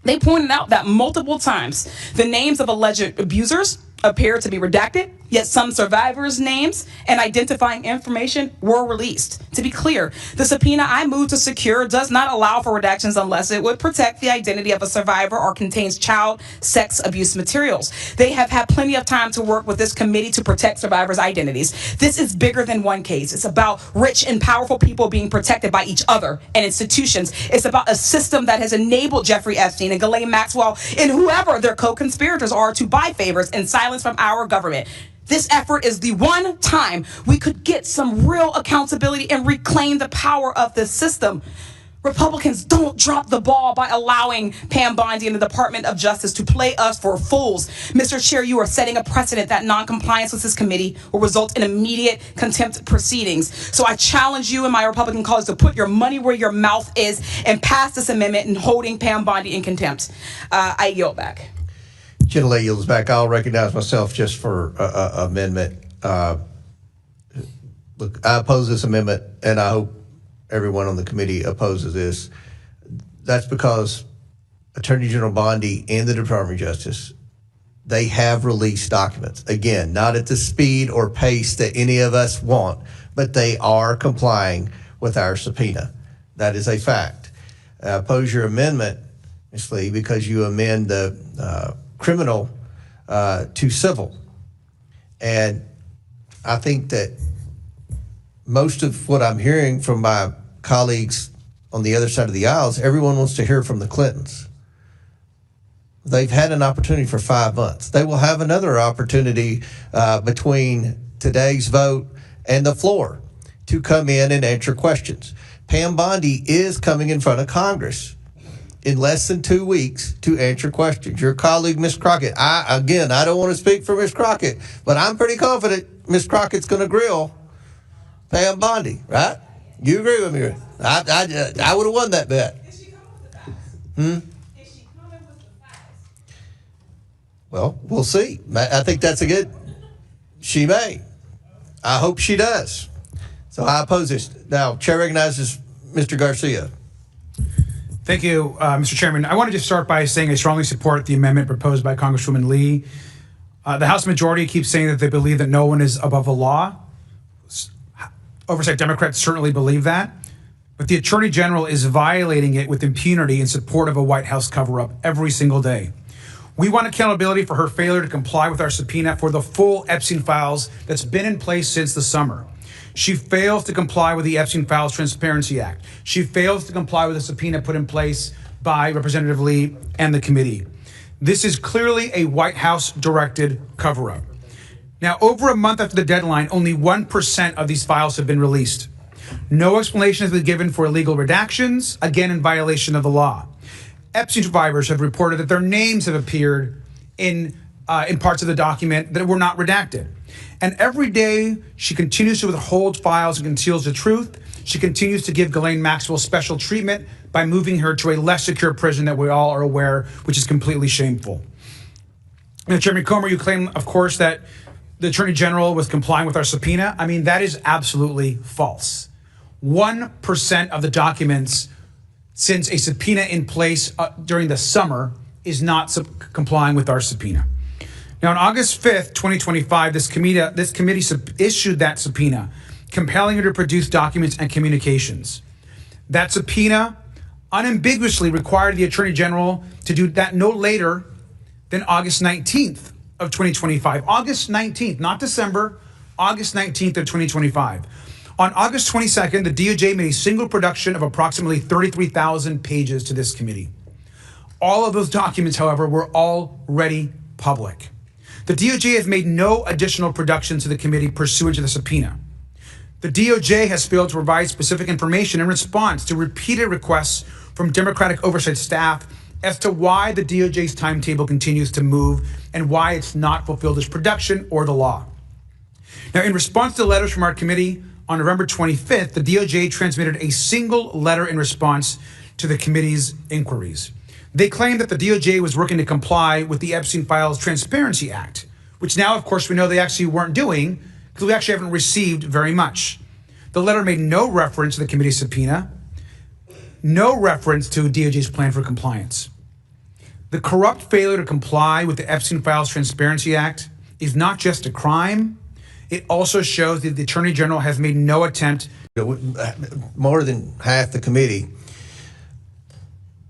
They pointed out that multiple times the names of alleged abusers appeared to be redacted, yet some survivors' names and identifying information were released. To be clear, the subpoena I moved to secure does not allow for redactions unless it would protect the identity of a survivor or contains child sex abuse materials. They have had plenty of time to work with this committee to protect survivors' identities. This is bigger than one case. It's about rich and powerful people being protected by each other and institutions. It's about a system that has enabled Jeffrey Epstein and Ghislaine Maxwell and whoever their co-conspirators are to buy favors and silence from our government. This effort is the one time we could get some real accountability and reclaim the power of this system. Republicans, don't drop the ball by allowing Pam Bondi and the Department of Justice to play us for fools. Mr. Chair, you are setting a precedent that non-compliance with this committee will result in immediate contempt proceedings. So I challenge you and my Republican colleagues to put your money where your mouth is and pass this amendment and holding Pam Bondi in contempt. I yield back. Gentle yields back. I'll recognize myself just for amendment. Look, I oppose this amendment, and I hope everyone on the committee opposes this. That's because Attorney General Bondi and the Department of Justice, they have released documents. Again, not at the speed or pace that any of us want, but they are complying with our subpoena. That is a fact. I oppose your amendment, Ms. Lee, because you amend the criminal to civil. And I think that most of what I'm hearing from my colleagues on the other side of the aisle is everyone wants to hear from the Clintons. They've had an opportunity for 5 months. They will have another opportunity between today's vote and the floor to come in and answer questions. Pam Bondi is coming in front of Congress in less than 2 weeks to answer questions. Your colleague, Ms. Crockett, I don't want to speak for Ms. Crockett, but I'm pretty confident Ms. Crockett's going to grill Pam Bondi, right? You agree with me? I would have won that bet. Well, we'll see. I think that's a good. She may. I hope she does. So I oppose this. Now, Chair recognizes Mr. Garcia. Thank you, Mr. Chairman. I want to just start by saying I strongly support the amendment proposed by Congresswoman Lee. The House majority keeps saying that they believe that no one is above the law. Oversight Democrats certainly believe that. But the Attorney General is violating it with impunity in support of a White House cover-up every single day. We want accountability for her failure to comply with our subpoena for the full Epstein files that's been in place since the summer. She fails to comply with the Epstein Files Transparency Act. She fails to comply with the subpoena put in place by Representative Lee and the committee. This is clearly a White House-directed cover-up. Now, over a month after the deadline, only 1% of these files have been released. No explanation has been given for illegal redactions, again in violation of the law. Epstein survivors have reported that their names have appeared in parts of the document that were not redacted. And every day, she continues to withhold files and conceals the truth. She continues to give Ghislaine Maxwell special treatment by moving her to a less secure prison that we all are aware, which is completely shameful. Now, Chairman Comer, you claim, of course, that the Attorney General was complying with our subpoena. I mean, that is absolutely false. 1% of the documents since a subpoena in place during the summer is not complying with our subpoena. Now, on August 5th, 2025, this committee issued that subpoena, compelling her to produce documents and communications. That subpoena unambiguously required the Attorney General to do that no later than August 19th of 2025. August 19th, not December, August 19th of 2025. On August 22nd, the DOJ made a single production of approximately 33,000 pages to this committee. All of those documents, however, were already public. The DOJ has made no additional production to the committee pursuant to the subpoena. The DOJ has failed to provide specific information in response to repeated requests from Democratic oversight staff as to why the DOJ's timetable continues to move and why it's not fulfilled its production or the law. Now, in response to letters from our committee on November 25th, the DOJ transmitted a single letter in response to the committee's inquiries. They claimed that the DOJ was working to comply with the Epstein Files Transparency Act, which now, of course, we know they actually weren't doing because we actually haven't received very much. The letter made no reference to the committee's subpoena, no reference to DOJ's plan for compliance. The corrupt failure to comply with the Epstein Files Transparency Act is not just a crime, it also shows that the Attorney General has made no attempt. More than half the committee,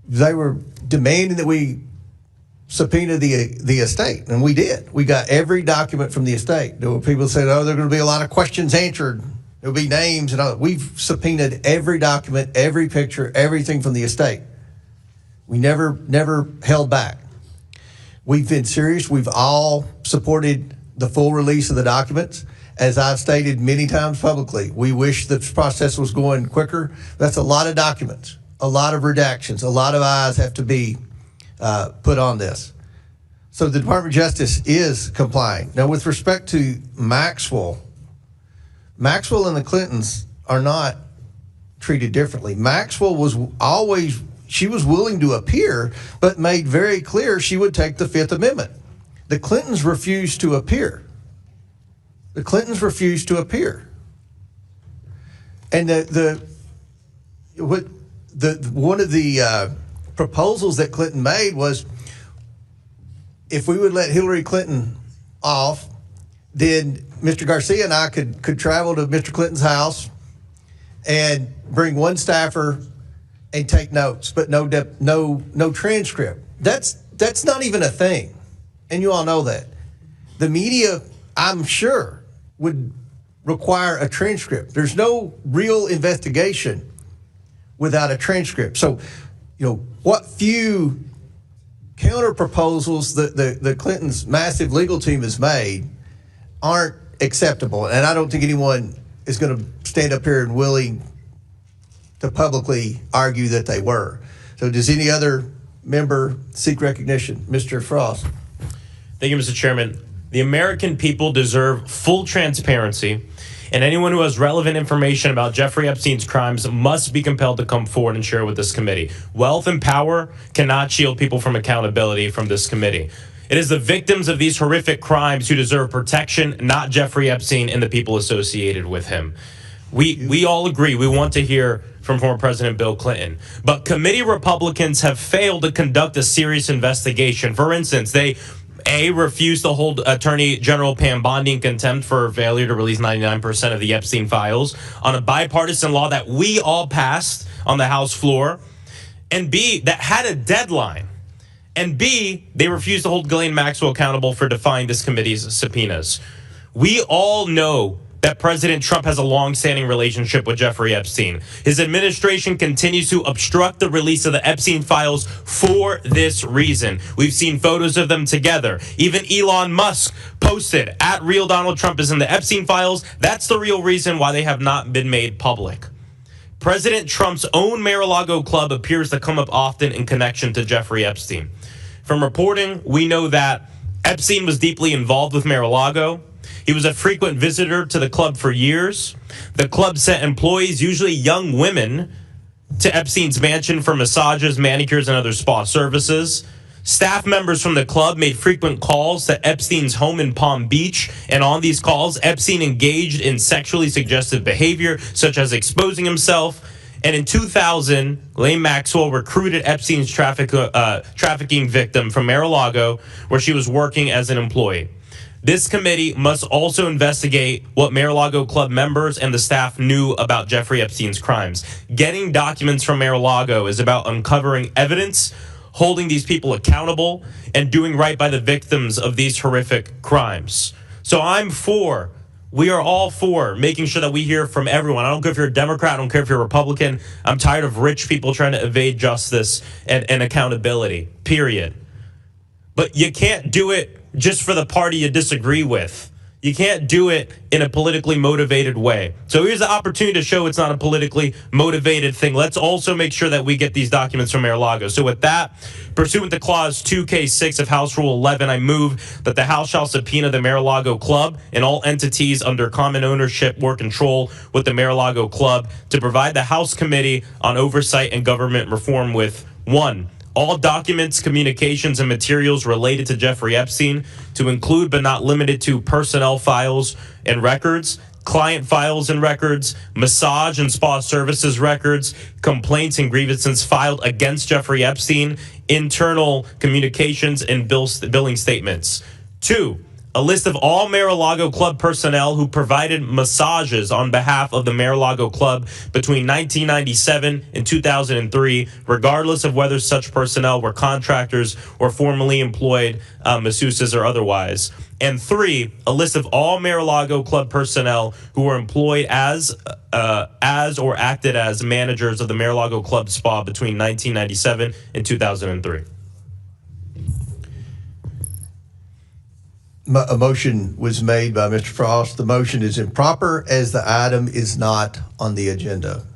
they were demanding that we subpoena the estate, and we did. We got every document from the estate. There were people said, "Oh, there are going to be a lot of questions answered. There'll be names," and all. We've subpoenaed every document, every picture, everything from the estate. We never held back. We've been serious. We've all supported the full release of the documents. As I've stated many times publicly, we wish the process was going quicker. That's a lot of documents, a lot of redactions, a lot of eyes have to be put on this. So the Department of Justice is complying. Now, with respect to Maxwell and the Clintons are not treated differently. Maxwell was always, she was willing to appear, but made very clear she would take the Fifth Amendment. The Clintons refused to appear. The Clintons refused to appear. And one of the proposals that Clinton made was if we would let Hillary Clinton off, then Mr. Garcia and I could travel to Mr. Clinton's house and bring one staffer and take notes, but no transcript. That's not even a thing, and you all know that. The media, I'm sure, would require a transcript. There's no real investigation without a transcript. So, what few counter proposals the Clintons' massive legal team has made aren't acceptable, and I don't think anyone is going to stand up here and willing to publicly argue that they were. So does any other member seek recognition? Mr. Frost. Thank you, Mr. Chairman. The American people deserve full transparency, and anyone who has relevant information about Jeffrey Epstein's crimes must be compelled to come forward and share with this committee. Wealth and power cannot shield people from accountability from this committee. It is the victims of these horrific crimes who deserve protection, not Jeffrey Epstein and the people associated with him. We all agree. We want to hear from former President Bill Clinton. But committee Republicans have failed to conduct a serious investigation. For instance, they refused to hold Attorney General Pam Bondi in contempt for failure to release 99% of the Epstein files on a bipartisan law that we all passed on the House floor, and B, that had a deadline. And B, they refused to hold Ghislaine Maxwell accountable for defying this committee's subpoenas. We all know that President Trump has a long-standing relationship with Jeffrey Epstein. His administration continues to obstruct the release of the Epstein files for this reason. We've seen photos of them together. Even Elon Musk posted, @Real Donald Trump is in the Epstein files. That's the real reason why they have not been made public. President Trump's own Mar-a-Lago club appears to come up often in connection to Jeffrey Epstein. From reporting, we know that Epstein was deeply involved with Mar-a-Lago. He was a frequent visitor to the club for years. The club sent employees, usually young women, to Epstein's mansion for massages, manicures, and other spa services. Staff members from the club made frequent calls to Epstein's home in Palm Beach, and on these calls, Epstein engaged in sexually suggestive behavior, such as exposing himself. And in 2000, Ghislaine Maxwell recruited Epstein's trafficking victim from Mar-a-Lago, where she was working as an employee. This committee must also investigate what Mar-a-Lago Club members and the staff knew about Jeffrey Epstein's crimes. Getting documents from Mar-a-Lago is about uncovering evidence, holding these people accountable, and doing right by the victims of these horrific crimes. So we are all for making sure that we hear from everyone. I don't care if you're a Democrat, I don't care if you're a Republican. I'm tired of rich people trying to evade justice and accountability, period. But you can't do it just for the party you disagree with. You can't do it in a politically motivated way. So here's the opportunity to show it's not a politically motivated thing. Let's also make sure that we get these documents from Mar-a-Lago. So with that, pursuant to Clause 2K6 of House Rule 11, I move that the House shall subpoena the Mar-a-Lago Club and all entities under common ownership or control with the Mar-a-Lago Club to provide the House Committee on Oversight and Government Reform with 1. All documents, communications, and materials related to Jeffrey Epstein, to include but not limited to personnel files and records, client files and records, massage and spa services records, complaints and grievances filed against Jeffrey Epstein, internal communications, and billing statements. 2. A list of all Mar-a-Lago Club personnel who provided massages on behalf of the Mar-a-Lago Club between 1997 and 2003, regardless of whether such personnel were contractors or formerly employed masseuses or otherwise. And 3, a list of all Mar-a-Lago Club personnel who were employed as or acted as managers of the Mar-a-Lago Club Spa between 1997 and 2003. A motion was made by Mr. Frost. The motion is improper as the item is not on the agenda.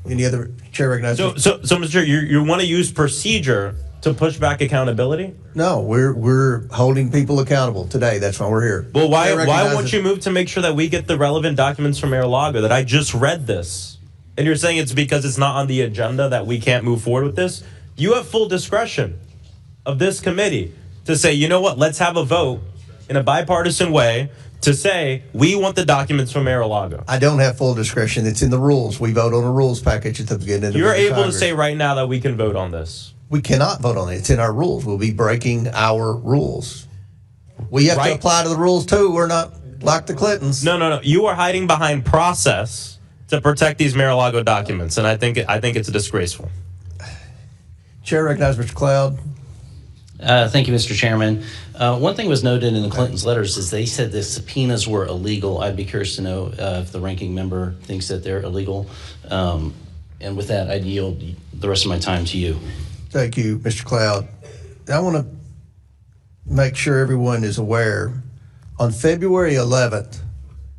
Any other chair recognizes? So Mr. Chair, you want to use procedure to push back accountability? No, we're holding people accountable today. That's why we're here. Well, why won't you move to make sure that we get the relevant documents from Mar-a-Lago? That I just read this, and you're saying it's because it's not on the agenda that we can't move forward with this? You have full discretion of this committee to say, you know what, let's have a vote in a bipartisan way to say we want the documents from Mar-a-Lago. I don't have full discretion. It's in the rules. We vote on a rules package at the beginning of You're able Congress. to say right now that we can vote on this. We cannot vote on it. It's in our rules. We'll be breaking our rules. We have to apply to the rules too. We're not like the Clintons. No. You are hiding behind process to protect these Mar-a-Lago documents, and I think it's disgraceful. Chair recognizes Mr. Cloud. Thank you, Mr. Chairman. One thing was noted in the Clintons' letters is they said the subpoenas were illegal. I'd be curious to know if the ranking member thinks that they're illegal. And with that, I'd yield the rest of my time to you. Thank you, Mr. Cloud. I want to make sure everyone is aware. On February 11th,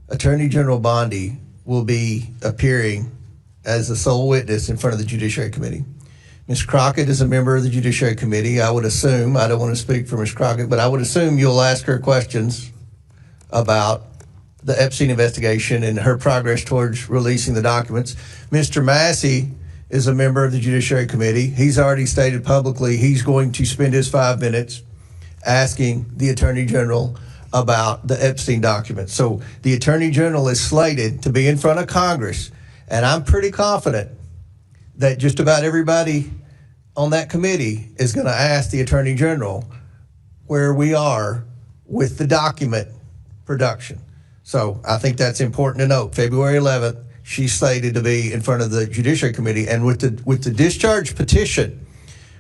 Attorney General Bondi will be appearing as the sole witness in front of the Judiciary Committee. Ms. Crockett is a member of the Judiciary Committee. I would assume, I don't want to speak for Ms. Crockett, but I would assume you'll ask her questions about the Epstein investigation and her progress towards releasing the documents. Mr. Massey is a member of the Judiciary Committee. He's already stated publicly he's going to spend his 5 minutes asking the Attorney General about the Epstein documents. So the Attorney General is slated to be in front of Congress, and I'm pretty confident that just about everybody on that committee is going to ask the Attorney General where we are with the document production. So I think that's important to note. February 11th, she's slated to be in front of the Judiciary Committee. And with the discharge petition,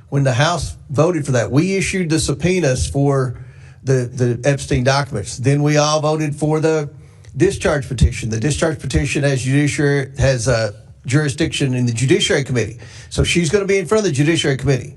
when the House voted for that, we issued the subpoenas for the Epstein documents. Then we all voted for the discharge petition. The discharge petition has jurisdiction in the Judiciary Committee. So she's going to be in front of the Judiciary Committee.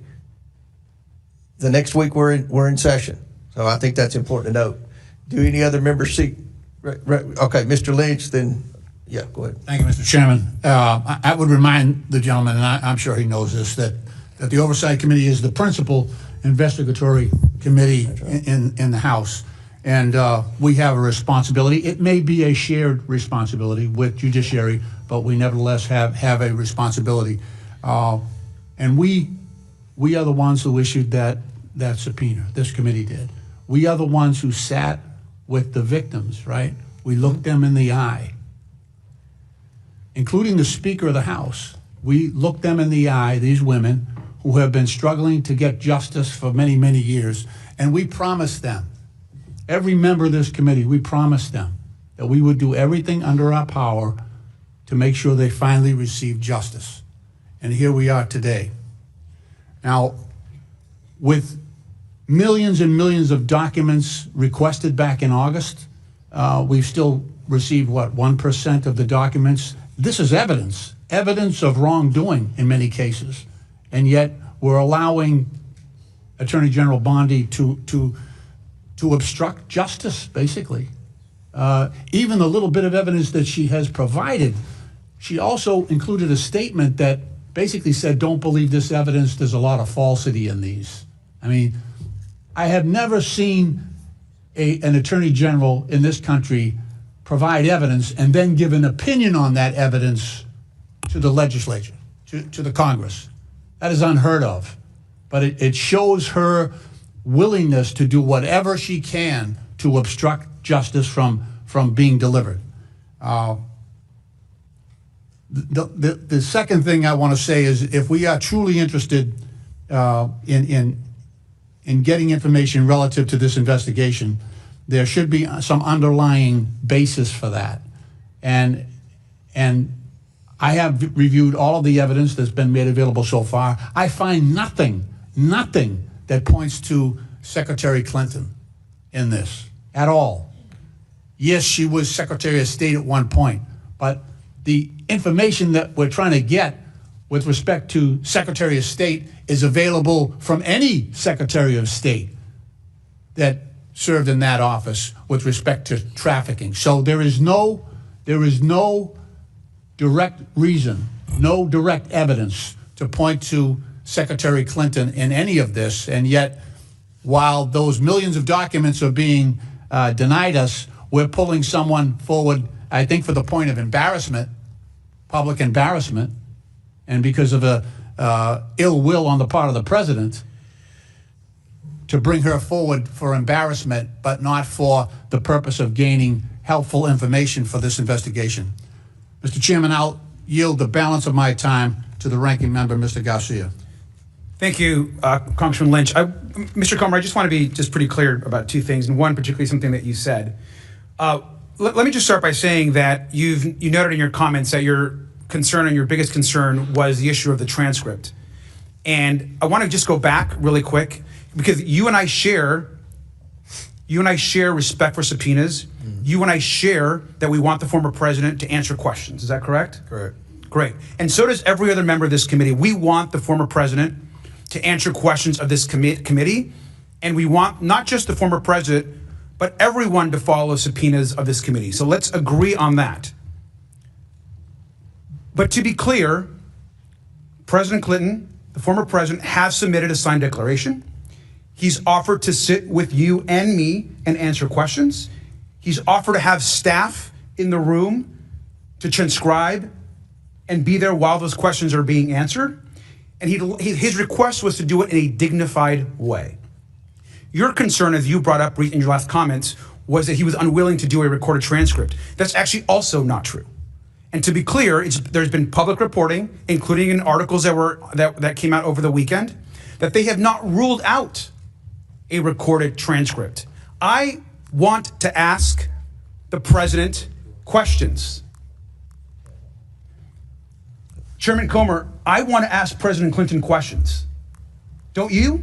The next week we're in session. So I think that's important to note. Do any other members seek? Okay, Mr. Lynch, then, yeah, go ahead. Thank you, Mr. Chairman. I would remind the gentleman, and I'm sure he knows this, that the Oversight Committee is the principal investigatory committee in the House. And we have a responsibility. It may be a shared responsibility with Judiciary, but we nevertheless have a responsibility. And we are the ones who issued that subpoena. This committee did. We are the ones who sat with the victims, right? We looked them in the eye, including the Speaker of the House. We looked them in the eye, these women who have been struggling to get justice for many, many years, and we promised them every member of this committee, we promised them that we would do everything under our power to make sure they finally receive justice. And here we are today. Now, with millions and millions of documents requested back in August, we've still received, what, 1% of the documents? This is evidence of wrongdoing in many cases. And yet we're allowing Attorney General Bondi to obstruct justice, basically. Even the little bit of evidence that she has provided, she also included a statement that basically said, don't believe this evidence, there's a lot of falsity in these. I mean, I have never seen an attorney general in this country provide evidence and then give an opinion on that evidence to the legislature, to the Congress. That is unheard of. But it shows her willingness to do whatever she can to obstruct justice from being delivered. The second thing I want to say is, if we are truly interested in getting information relative to this investigation, there should be some underlying basis for that. And I have reviewed all of the evidence that's been made available so far. I find nothing that points to Secretary Clinton in this at all. Yes, she was Secretary of State at one point, but the information that we're trying to get with respect to Secretary of State is available from any Secretary of State that served in that office with respect to trafficking. So there is no direct reason, no direct evidence to point to Secretary Clinton in any of this. And yet, while those millions of documents are being denied us, we're pulling someone forward, I think, for the point of embarrassment, public embarrassment, and because of ill will on the part of the president, to bring her forward for embarrassment, but not for the purpose of gaining helpful information for this investigation. Mr. Chairman, I'll yield the balance of my time to the ranking member, Mr. Garcia. Thank you, Congressman Lynch. Mr. Comer, I just want to be just pretty clear about two things, and one particularly something that you said. Let me just start by saying that you noted in your comments that your concern and your biggest concern was the issue of the transcript. And I want to just go back really quick, because you and I share respect for subpoenas. Mm-hmm. You and I share that we want the former president to answer questions. Is that correct? Correct. Great. And so does every other member of this committee. We want the former president to answer questions of this committee. And we want not just the former president, but everyone to follow subpoenas of this committee. So let's agree on that. But to be clear, President Clinton, the former president, has submitted a signed declaration. He's offered to sit with you and me and answer questions. He's offered to have staff in the room to transcribe and be there while those questions are being answered. And his request was to do it in a dignified way. Your concern, as you brought up in your last comments, was that he was unwilling to do a recorded transcript. That's actually also not true. And to be clear, there's been public reporting, including in articles that came out over the weekend, that they have not ruled out a recorded transcript. I want to ask the president questions. Chairman Comer, I want to ask President Clinton questions. Don't you?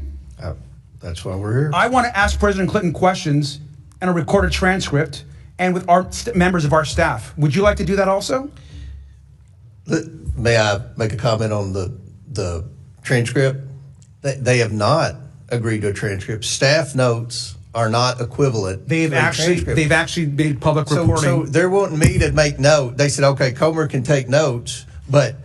That's why we're here. I want to ask President Clinton questions and a recorded transcript and with our members of our staff. Would you like to do that also? May I make a comment on the transcript? They have not agreed to a transcript. Staff notes are not equivalent. They've actually made public reporting. So they're wanting me to make note. They said, okay, Comer can take notes, but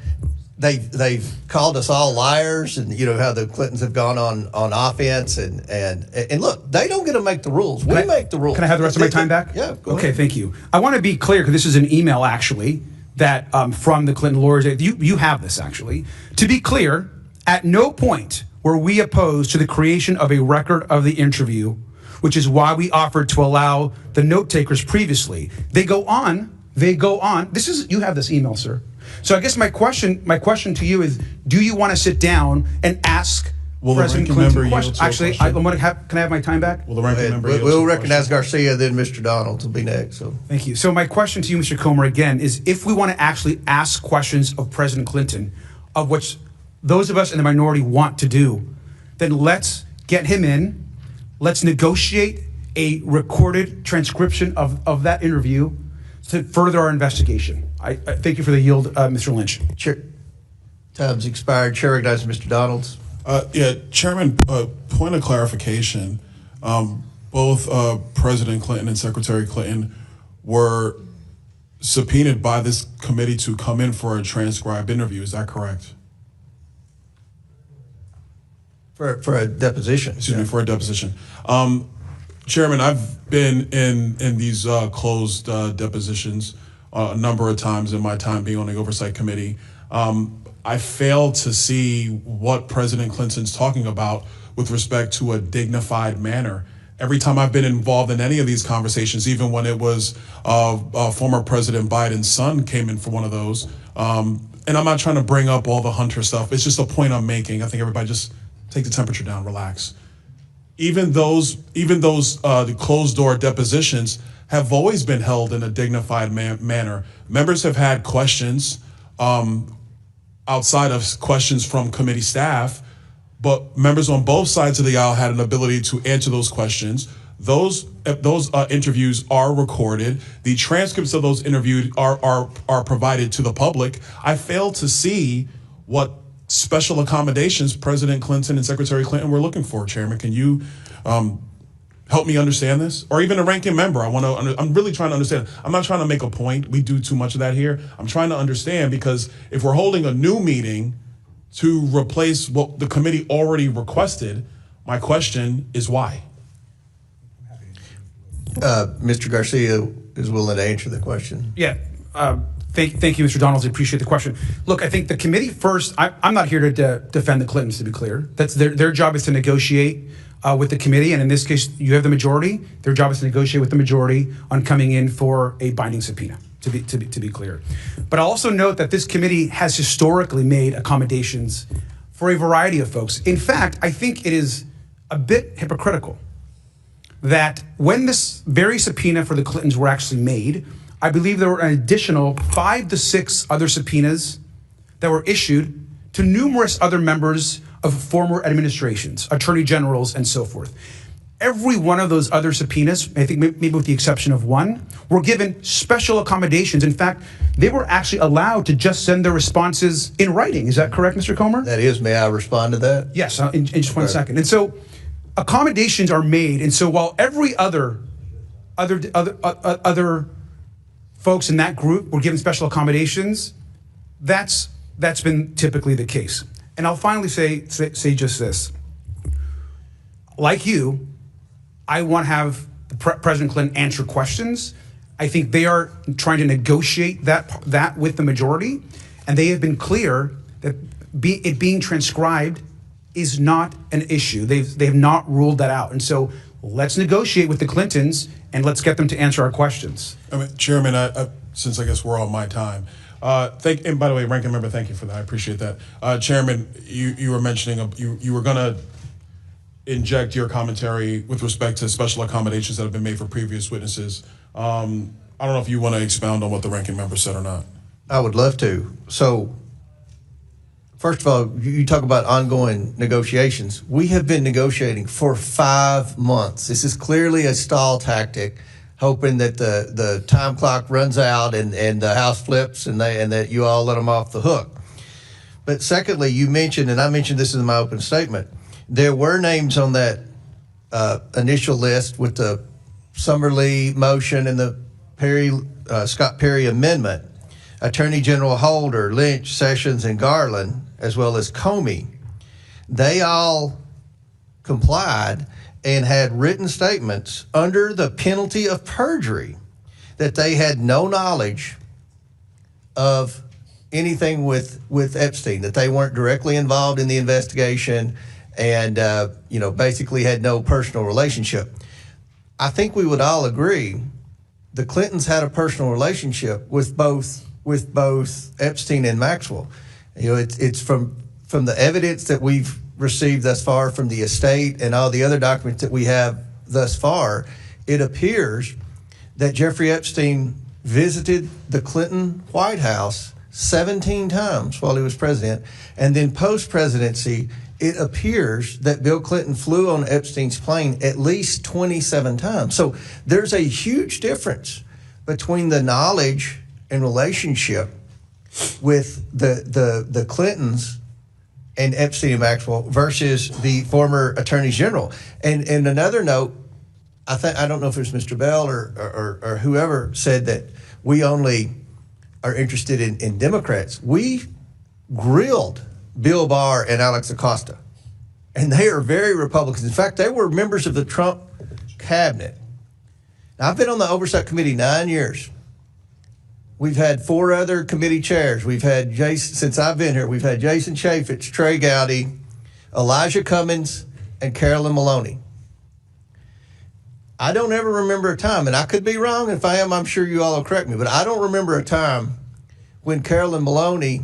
they've called us all liars, and you know how the Clintons have gone on offense, and look, they don't get to make the rules. We make the rules. Can I have the rest of my time back? Yeah. Go okay. ahead. Thank you. I want to be clear, because this is an email actually that from the Clinton lawyers. You have this actually. To be clear, at no point were we opposed to the creation of a record of the interview, which is why we offered to allow the note takers previously. They go on. You have this email, sir. So I guess my question to you is, do you want to sit down and ask Will the President ranking member Clinton yield question. to a Actually, question? can I have my time back? Will the ranking member yield to We'll a recognize question? Garcia, then Mr. Donald will be next. So Thank you. So my question to you, Mr. Comer, again, is if we want to actually ask questions of President Clinton, of which those of us in the minority want to do, then let's get him in. Let's negotiate a recorded transcription of that interview to further our investigation. I thank you for the yield, Mr. Lynch. Chair, time's expired. Chair recognizes Mr. Donalds. Yeah, Chairman, point of clarification. Both President Clinton and Secretary Clinton were subpoenaed by this committee to come in for a transcribed interview. Is that correct? For a deposition. Excuse me, for a deposition. Chairman, I've been in these closed depositions a number of times in my time being on the Oversight Committee. I failed to see what President Clinton's talking about with respect to a dignified manner. Every time I've been involved in any of these conversations, even when it was former President Biden's son came in for one of those, and I'm not trying to bring up all the Hunter stuff, it's just a point I'm making. I think everybody just take the temperature down, relax. Even those the closed door depositions have always been held in a dignified manner. Members have had questions outside of questions from committee staff, but members on both sides of the aisle had an ability to answer those questions. Those interviews are recorded. The transcripts of those interviews are provided to the public. I failed to see what special accommodations President Clinton and Secretary Clinton were looking for. Chairman, can you help me understand this? Or even a ranking member. I'm really trying to understand. I'm not trying to make a point. We do too much of that here. I'm trying to understand, because if we're holding a new meeting to replace what the committee already requested, my question is why? Mr. Garcia is willing to answer the question. Yeah. Thank you, Mr. Donalds. I appreciate the question. Look, I think the committee first, I'm not here to defend the Clintons, to be clear. That's their job is to negotiate with the committee. And in this case, you have the majority. Their job is to negotiate with the majority on coming in for a binding subpoena, to be clear. But I'll also note that this committee has historically made accommodations for a variety of folks. In fact, I think it is a bit hypocritical that when this very subpoena for the Clintons were actually made, I believe there were an additional 5 to 6 other subpoenas that were issued to numerous other members of former administrations, attorney generals, and so forth. Every one of those other subpoenas, I think maybe with the exception of one, were given special accommodations. In fact, they were actually allowed to just send their responses in writing. Is that correct, Mr. Comer? That is. May I respond to that? Yes, in just 1 second. And so accommodations are made. And so while every other folks in that group were given special accommodations, that's been typically the case. And I'll finally say just this. Like you, I want to have President Clinton answer questions. I think they are trying to negotiate that with the majority, and they have been clear that it being transcribed is not an issue. They've not ruled that out. And so let's negotiate with the Clintons and let's get them to answer our questions. Chairman, since I guess we're on my time, and by the way, ranking member, thank you for that. I appreciate that. Chairman, you were mentioning you were going to inject your commentary with respect to special accommodations that have been made for previous witnesses. I don't know if you want to expound on what the ranking member said or not. I would love to. So, first of all, you talk about ongoing negotiations. We have been negotiating for 5 months. This is clearly a stall tactic, hoping that the time clock runs out and the House flips and that you all let them off the hook. But secondly, you mentioned, and I mentioned this in my open statement, there were names on that initial list with the Summerlee motion and the Scott Perry amendment. Attorney General Holder, Lynch, Sessions, and Garland, as well as Comey, they all complied and had written statements under the penalty of perjury that they had no knowledge of anything with Epstein, that they weren't directly involved in the investigation and basically had no personal relationship. I think we would all agree the Clintons had a personal relationship with both Epstein and Maxwell. It's from the evidence that we've received thus far from the estate and all the other documents that we have thus far, it appears that Jeffrey Epstein visited the Clinton White House 17 times while he was president. And then post-presidency, it appears that Bill Clinton flew on Epstein's plane at least 27 times. So there's a huge difference between the knowledge and relationship with the Clintons and Epstein and Maxwell versus the former attorneys general. And another note, I don't know if it was Mr. Bell or whoever said that we only are interested in Democrats. We grilled Bill Barr and Alex Acosta, and they are very Republicans. In fact, they were members of the Trump cabinet. Now, I've been on the Oversight Committee 9 years. We've had 4 other committee chairs. We've had Jason, since I've been here, we've had Jason Chaffetz, Trey Gowdy, Elijah Cummings, and Carolyn Maloney. I don't ever remember a time, and I could be wrong. If I am, I'm sure you all will correct me, but I don't remember a time when Carolyn Maloney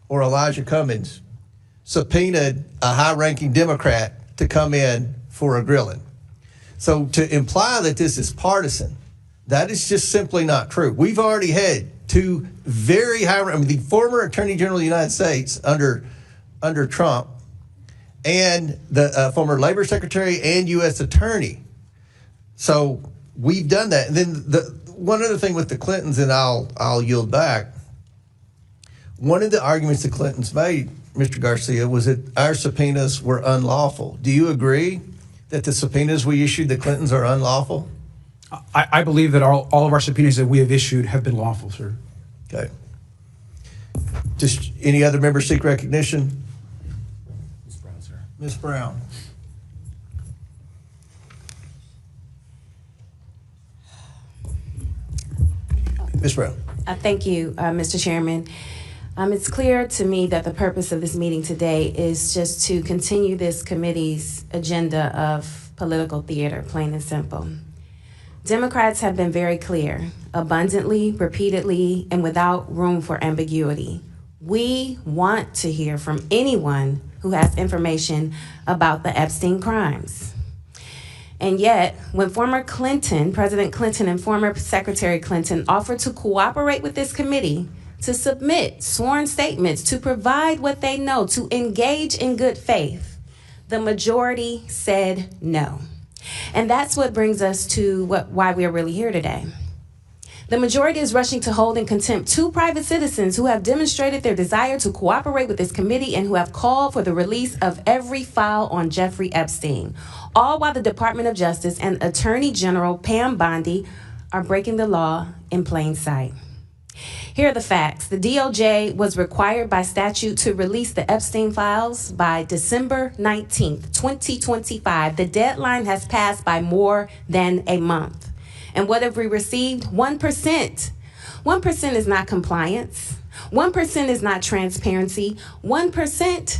or Elijah Cummings subpoenaed a high-ranking Democrat to come in for a grilling. So to imply that this is partisan, that is just simply not true. We've already had 2 very the former Attorney General of the United States under Trump and the former Labor Secretary and U.S. Attorney. So we've done that. And then one other thing with the Clintons, and I'll yield back. One of the arguments the Clintons made, Mr. Garcia, was that our subpoenas were unlawful. Do you agree that the subpoenas we issued the Clintons are unlawful? I believe that all of our subpoenas that we have issued have been lawful, sir. Okay. Just any other members seek recognition? Ms. Brown, sir. Ms. Brown. Ms. Brown. Thank you, Mr. Chairman. It's clear to me that the purpose of this meeting today is just to continue this committee's agenda of political theater, plain and simple. Democrats have been very clear, abundantly, repeatedly, and without room for ambiguity. We want to hear from anyone who has information about the Epstein crimes. And yet, when former President Clinton and former Secretary Clinton offered to cooperate with this committee, to submit sworn statements, to provide what they know, to engage in good faith, the majority said no. And that's what brings us to why we are really here today. The majority is rushing to hold in contempt 2 private citizens who have demonstrated their desire to cooperate with this committee and who have called for the release of every file on Jeffrey Epstein, all while the Department of Justice and Attorney General Pam Bondi are breaking the law in plain sight. Here are the facts. The DOJ was required by statute to release the Epstein files by December 19th, 2025. The deadline has passed by more than a month. And what have we received? 1%. 1% is not compliance. 1% is not transparency. 1%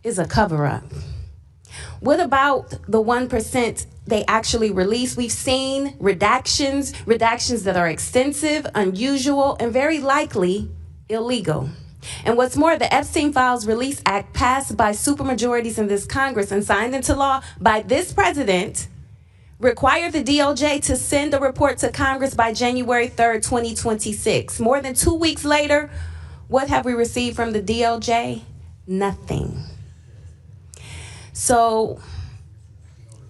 is a cover-up. What about the 1% they actually release? We've seen redactions that are extensive, unusual, and very likely illegal. And what's more, the Epstein Files Release Act, passed by supermajorities in this Congress and signed into law by this president, required the DOJ to send a report to Congress by January 3rd, 2026. More than 2 weeks later, what have we received from the DOJ? Nothing. So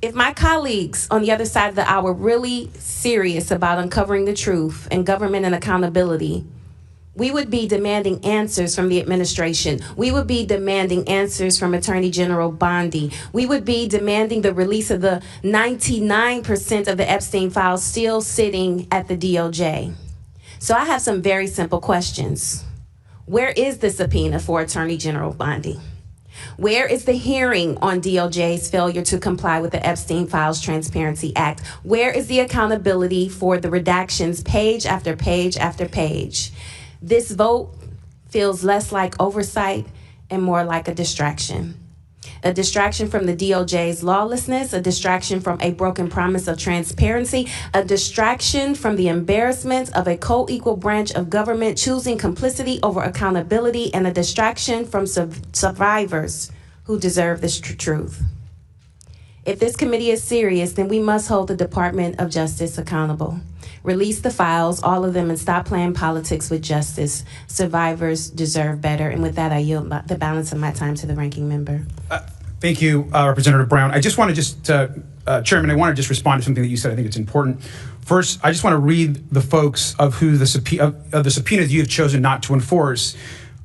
if my colleagues on the other side of the aisle were really serious about uncovering the truth and government and accountability, we would be demanding answers from the administration. We would be demanding answers from Attorney General Bondi. We would be demanding the release of the 99% of the Epstein files still sitting at the DOJ. So I have some very simple questions. Where is the subpoena for Attorney General Bondi? Where is the hearing on DOJ's failure to comply with the Epstein Files Transparency Act? Where is the accountability for the redactions page after page after page? This vote feels less like oversight and more like a distraction. A distraction from the DOJ's lawlessness, a distraction from a broken promise of transparency, a distraction from the embarrassment of a co-equal branch of government choosing complicity over accountability, and a distraction from survivors who deserve the truth. If this committee is serious, then we must hold the Department of Justice accountable. Release the files, all of them, and stop playing politics with justice. Survivors deserve better. And with that, I yield the balance of my time to the ranking member. Thank you, Representative Brown. I just want to Chairman, I want to just respond to something that you said. I think it's important. First, I just want to read the folks of who the subpoenas you have chosen not to enforce.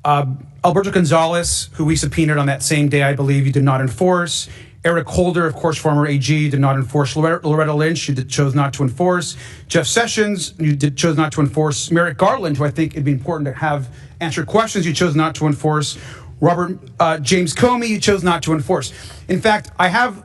Alberto Gonzalez, who we subpoenaed on that same day, I believe you did not enforce. Eric Holder, of course, former AG, did not enforce. Loretta Lynch, you chose not to enforce. Jeff Sessions, you chose not to enforce. Merrick Garland, who I think it'd be important to have answer questions, you chose not to enforce. Robert James Comey, you chose not to enforce. In fact, I have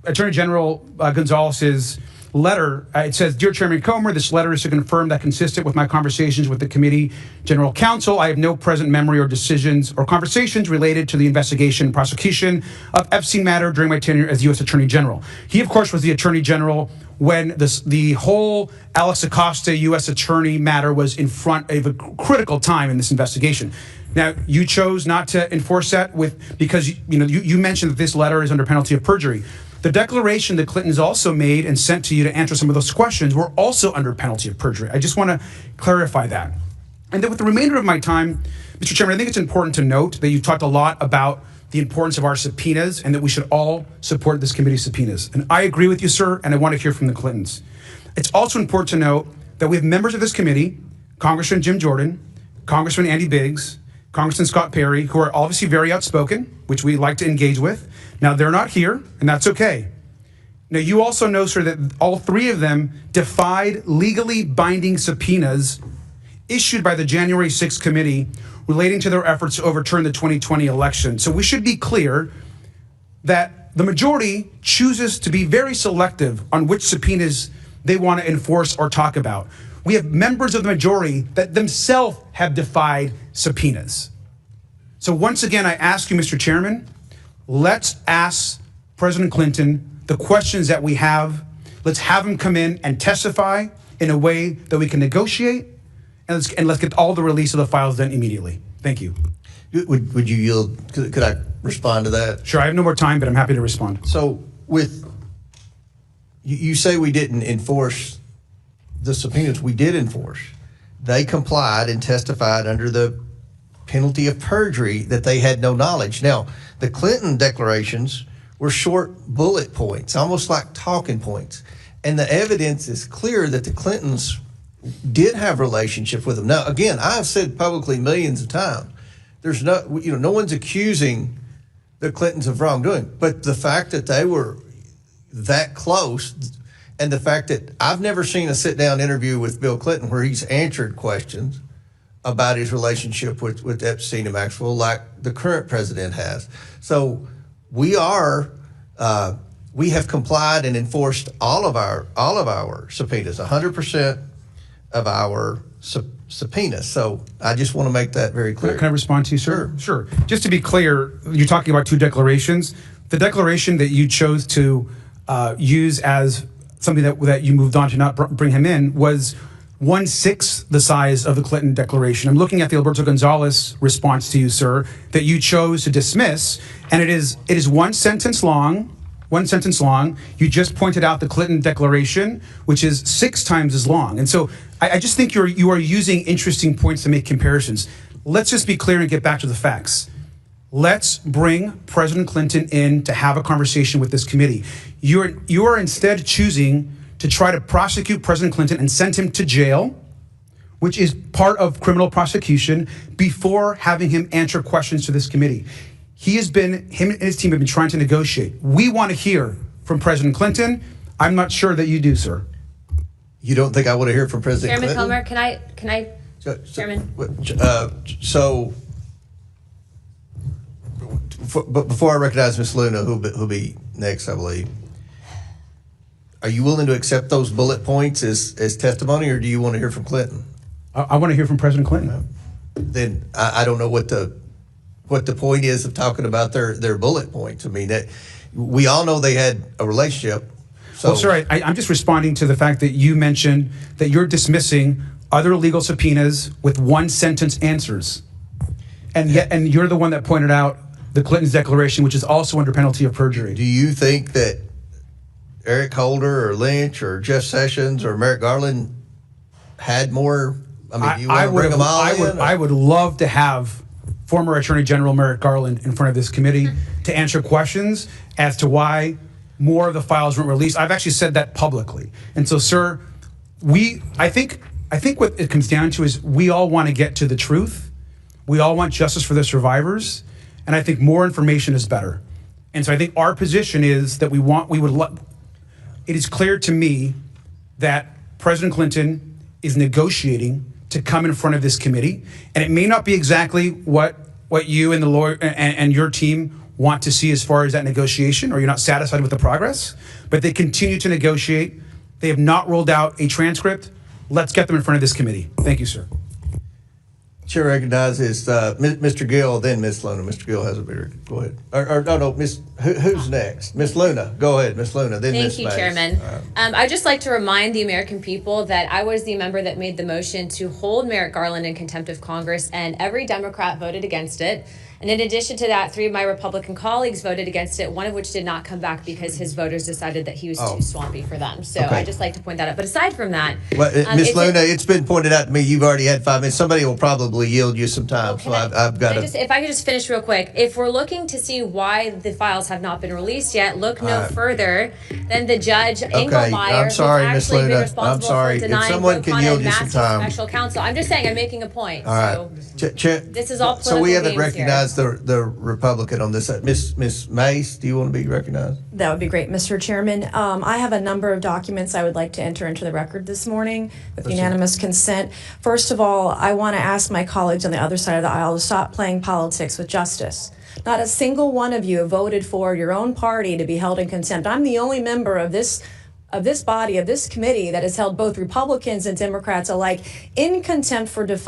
Attorney General Gonzalez's letter. It says, "Dear Chairman Comer, this letter is to confirm that consistent with my conversations with the committee general counsel, I have no present memory or decisions or conversations related to the investigation and prosecution of Epstein matter during my tenure as U.S. Attorney General." He, of course, was the Attorney General when the whole Alex Acosta U.S. Attorney matter was in front of a critical time in this investigation. Now, you chose not to enforce that because you mentioned that this letter is under penalty of perjury. The declaration that Clintons also made and sent to you to answer some of those questions were also under penalty of perjury. I just want to clarify that. And then with the remainder of my time, Mr. Chairman, I think it's important to note that you talked a lot about the importance of our subpoenas and that we should all support this committee's subpoenas. And I agree with you, sir, and I want to hear from the Clintons. It's also important to note that we have members of this committee, Congressman Jim Jordan, Congressman Andy Biggs, Congressman Scott Perry, who are obviously very outspoken, which we like to engage with. Now, they're not here, and that's okay. Now, you also know, sir, that all three of them defied legally binding subpoenas issued by the January 6th committee relating to their efforts to overturn the 2020 election. So we should be clear that the majority chooses to be very selective on which subpoenas they want to enforce or talk about. We have members of the majority that themselves have defied subpoenas. So once again, I ask you, Mr. Chairman, let's ask President Clinton the questions that we have. Let's have him come in and testify in a way that we can negotiate, and let's get all the release of the files done immediately. Thank you. Would you yield? Could I respond to that? Sure, I have no more time, but I'm happy to respond. So you say we didn't enforce the subpoenas. We did enforce. They complied and testified under the penalty of perjury that they had no knowledge. Now, the Clinton declarations were short bullet points, almost like talking points. And the evidence is clear that the Clintons did have relationship with them. Now, again, I've said publicly millions of times, there's no one's accusing the Clintons of wrongdoing, but the fact that they were that close, and the fact that I've never seen a sit-down interview with Bill Clinton where he's answered questions about his relationship with Epstein and Maxwell like the current president has. So we have complied and enforced all of our subpoenas, 100% of our subpoenas. So I just want to make that very clear. Can I respond to you, sir? Sure. Just to be clear, you're talking about two declarations. The declaration that you chose to use as something that you moved on to not bring him in was 1/6 the size of the Clinton declaration. I'm looking at the Alberto Gonzalez response to you, sir, that you chose to dismiss, and it is one sentence long. You just pointed out the Clinton declaration, which is 6 times as long. And so I just think you are using interesting points to make comparisons. Let's just be clear and get back to the facts. Let's bring President Clinton in to have a conversation with this committee. You are instead choosing to try to prosecute President Clinton and send him to jail, which is part of criminal prosecution, before having him answer questions to this committee. Him and his team have been trying to negotiate. We want to hear from President Clinton. I'm not sure that you do, sir. You don't think I want to hear from President Chairman Clinton? Comer, can I, Chairman? But before I recognize Ms. Luna, who'll be next, I believe, are you willing to accept those bullet points as testimony, or do you want to hear from Clinton? I want to hear from President Clinton. Then I don't know what the point is of talking about their bullet points. I mean, we all know they had a relationship. So. Well, sir, I'm just responding to the fact that you mentioned that you're dismissing other legal subpoenas with 1-sentence answers, and you're the one that pointed out the Clinton's declaration, which is also under penalty of perjury. Do you think that Eric Holder or Lynch or Jeff Sessions or Merrick Garland had more? I mean, do you want to bring them all in? I would love to have former Attorney General Merrick Garland in front of this committee to answer questions as to why more of the files weren't released. I've actually said that publicly. And so, sir, I think what it comes down to is we all want to get to the truth. We all want justice for the survivors. And I think more information is better. And so I think our position is that it is clear to me that President Clinton is negotiating to come in front of this committee. And it may not be exactly what you and the lawyer and your team want to see as far as that negotiation, or you're not satisfied with the progress, but they continue to negotiate. They have not rolled out a transcript. Let's get them in front of this committee. Thank you, sir. Chair recognizes Mr. Gill, then Ms. Luna. Mr. Gill has a bigger. Go ahead. No, Miss. Who's next? Miss Luna. Go ahead, Miss Luna. Then Ms. Thank you, Mays. Chairman. I'd just like to remind the American people that I was the member that made the motion to hold Merrick Garland in contempt of Congress, and every Democrat voted against it. And in addition to that, 3 of my Republican colleagues voted against it, one of which did not come back because his voters decided that he was too swampy for them. So Okay. I'd just like to point that out. But aside from that, Well, Ms. Luna, it's been pointed out to me you've already had 5 minutes. Somebody will probably yield you some time. So I've got to. if I could just finish real quick. If we're looking to see why the files have not been released yet, look no further than the judge Engelmeyer, I'm sorry, Miss who's actually been Luna. responsible I'm sorry. for If denying someone can yield you some time. special counsel. I'm just saying, I'm making a point. All right. So this is all political So we haven't games recognized the Republican on this. Miss Mace, do you want to be recognized? That would be great, Mr. Chairman. I have a number of documents I would like to enter into the record this morning with unanimous consent. First of all, I want to ask my colleagues on the other side of the aisle to stop playing politics with justice. Not a single one of you voted for your own party to be held in contempt. I'm the only member of this body, of this committee, that has held both Republicans and Democrats alike in contempt for defying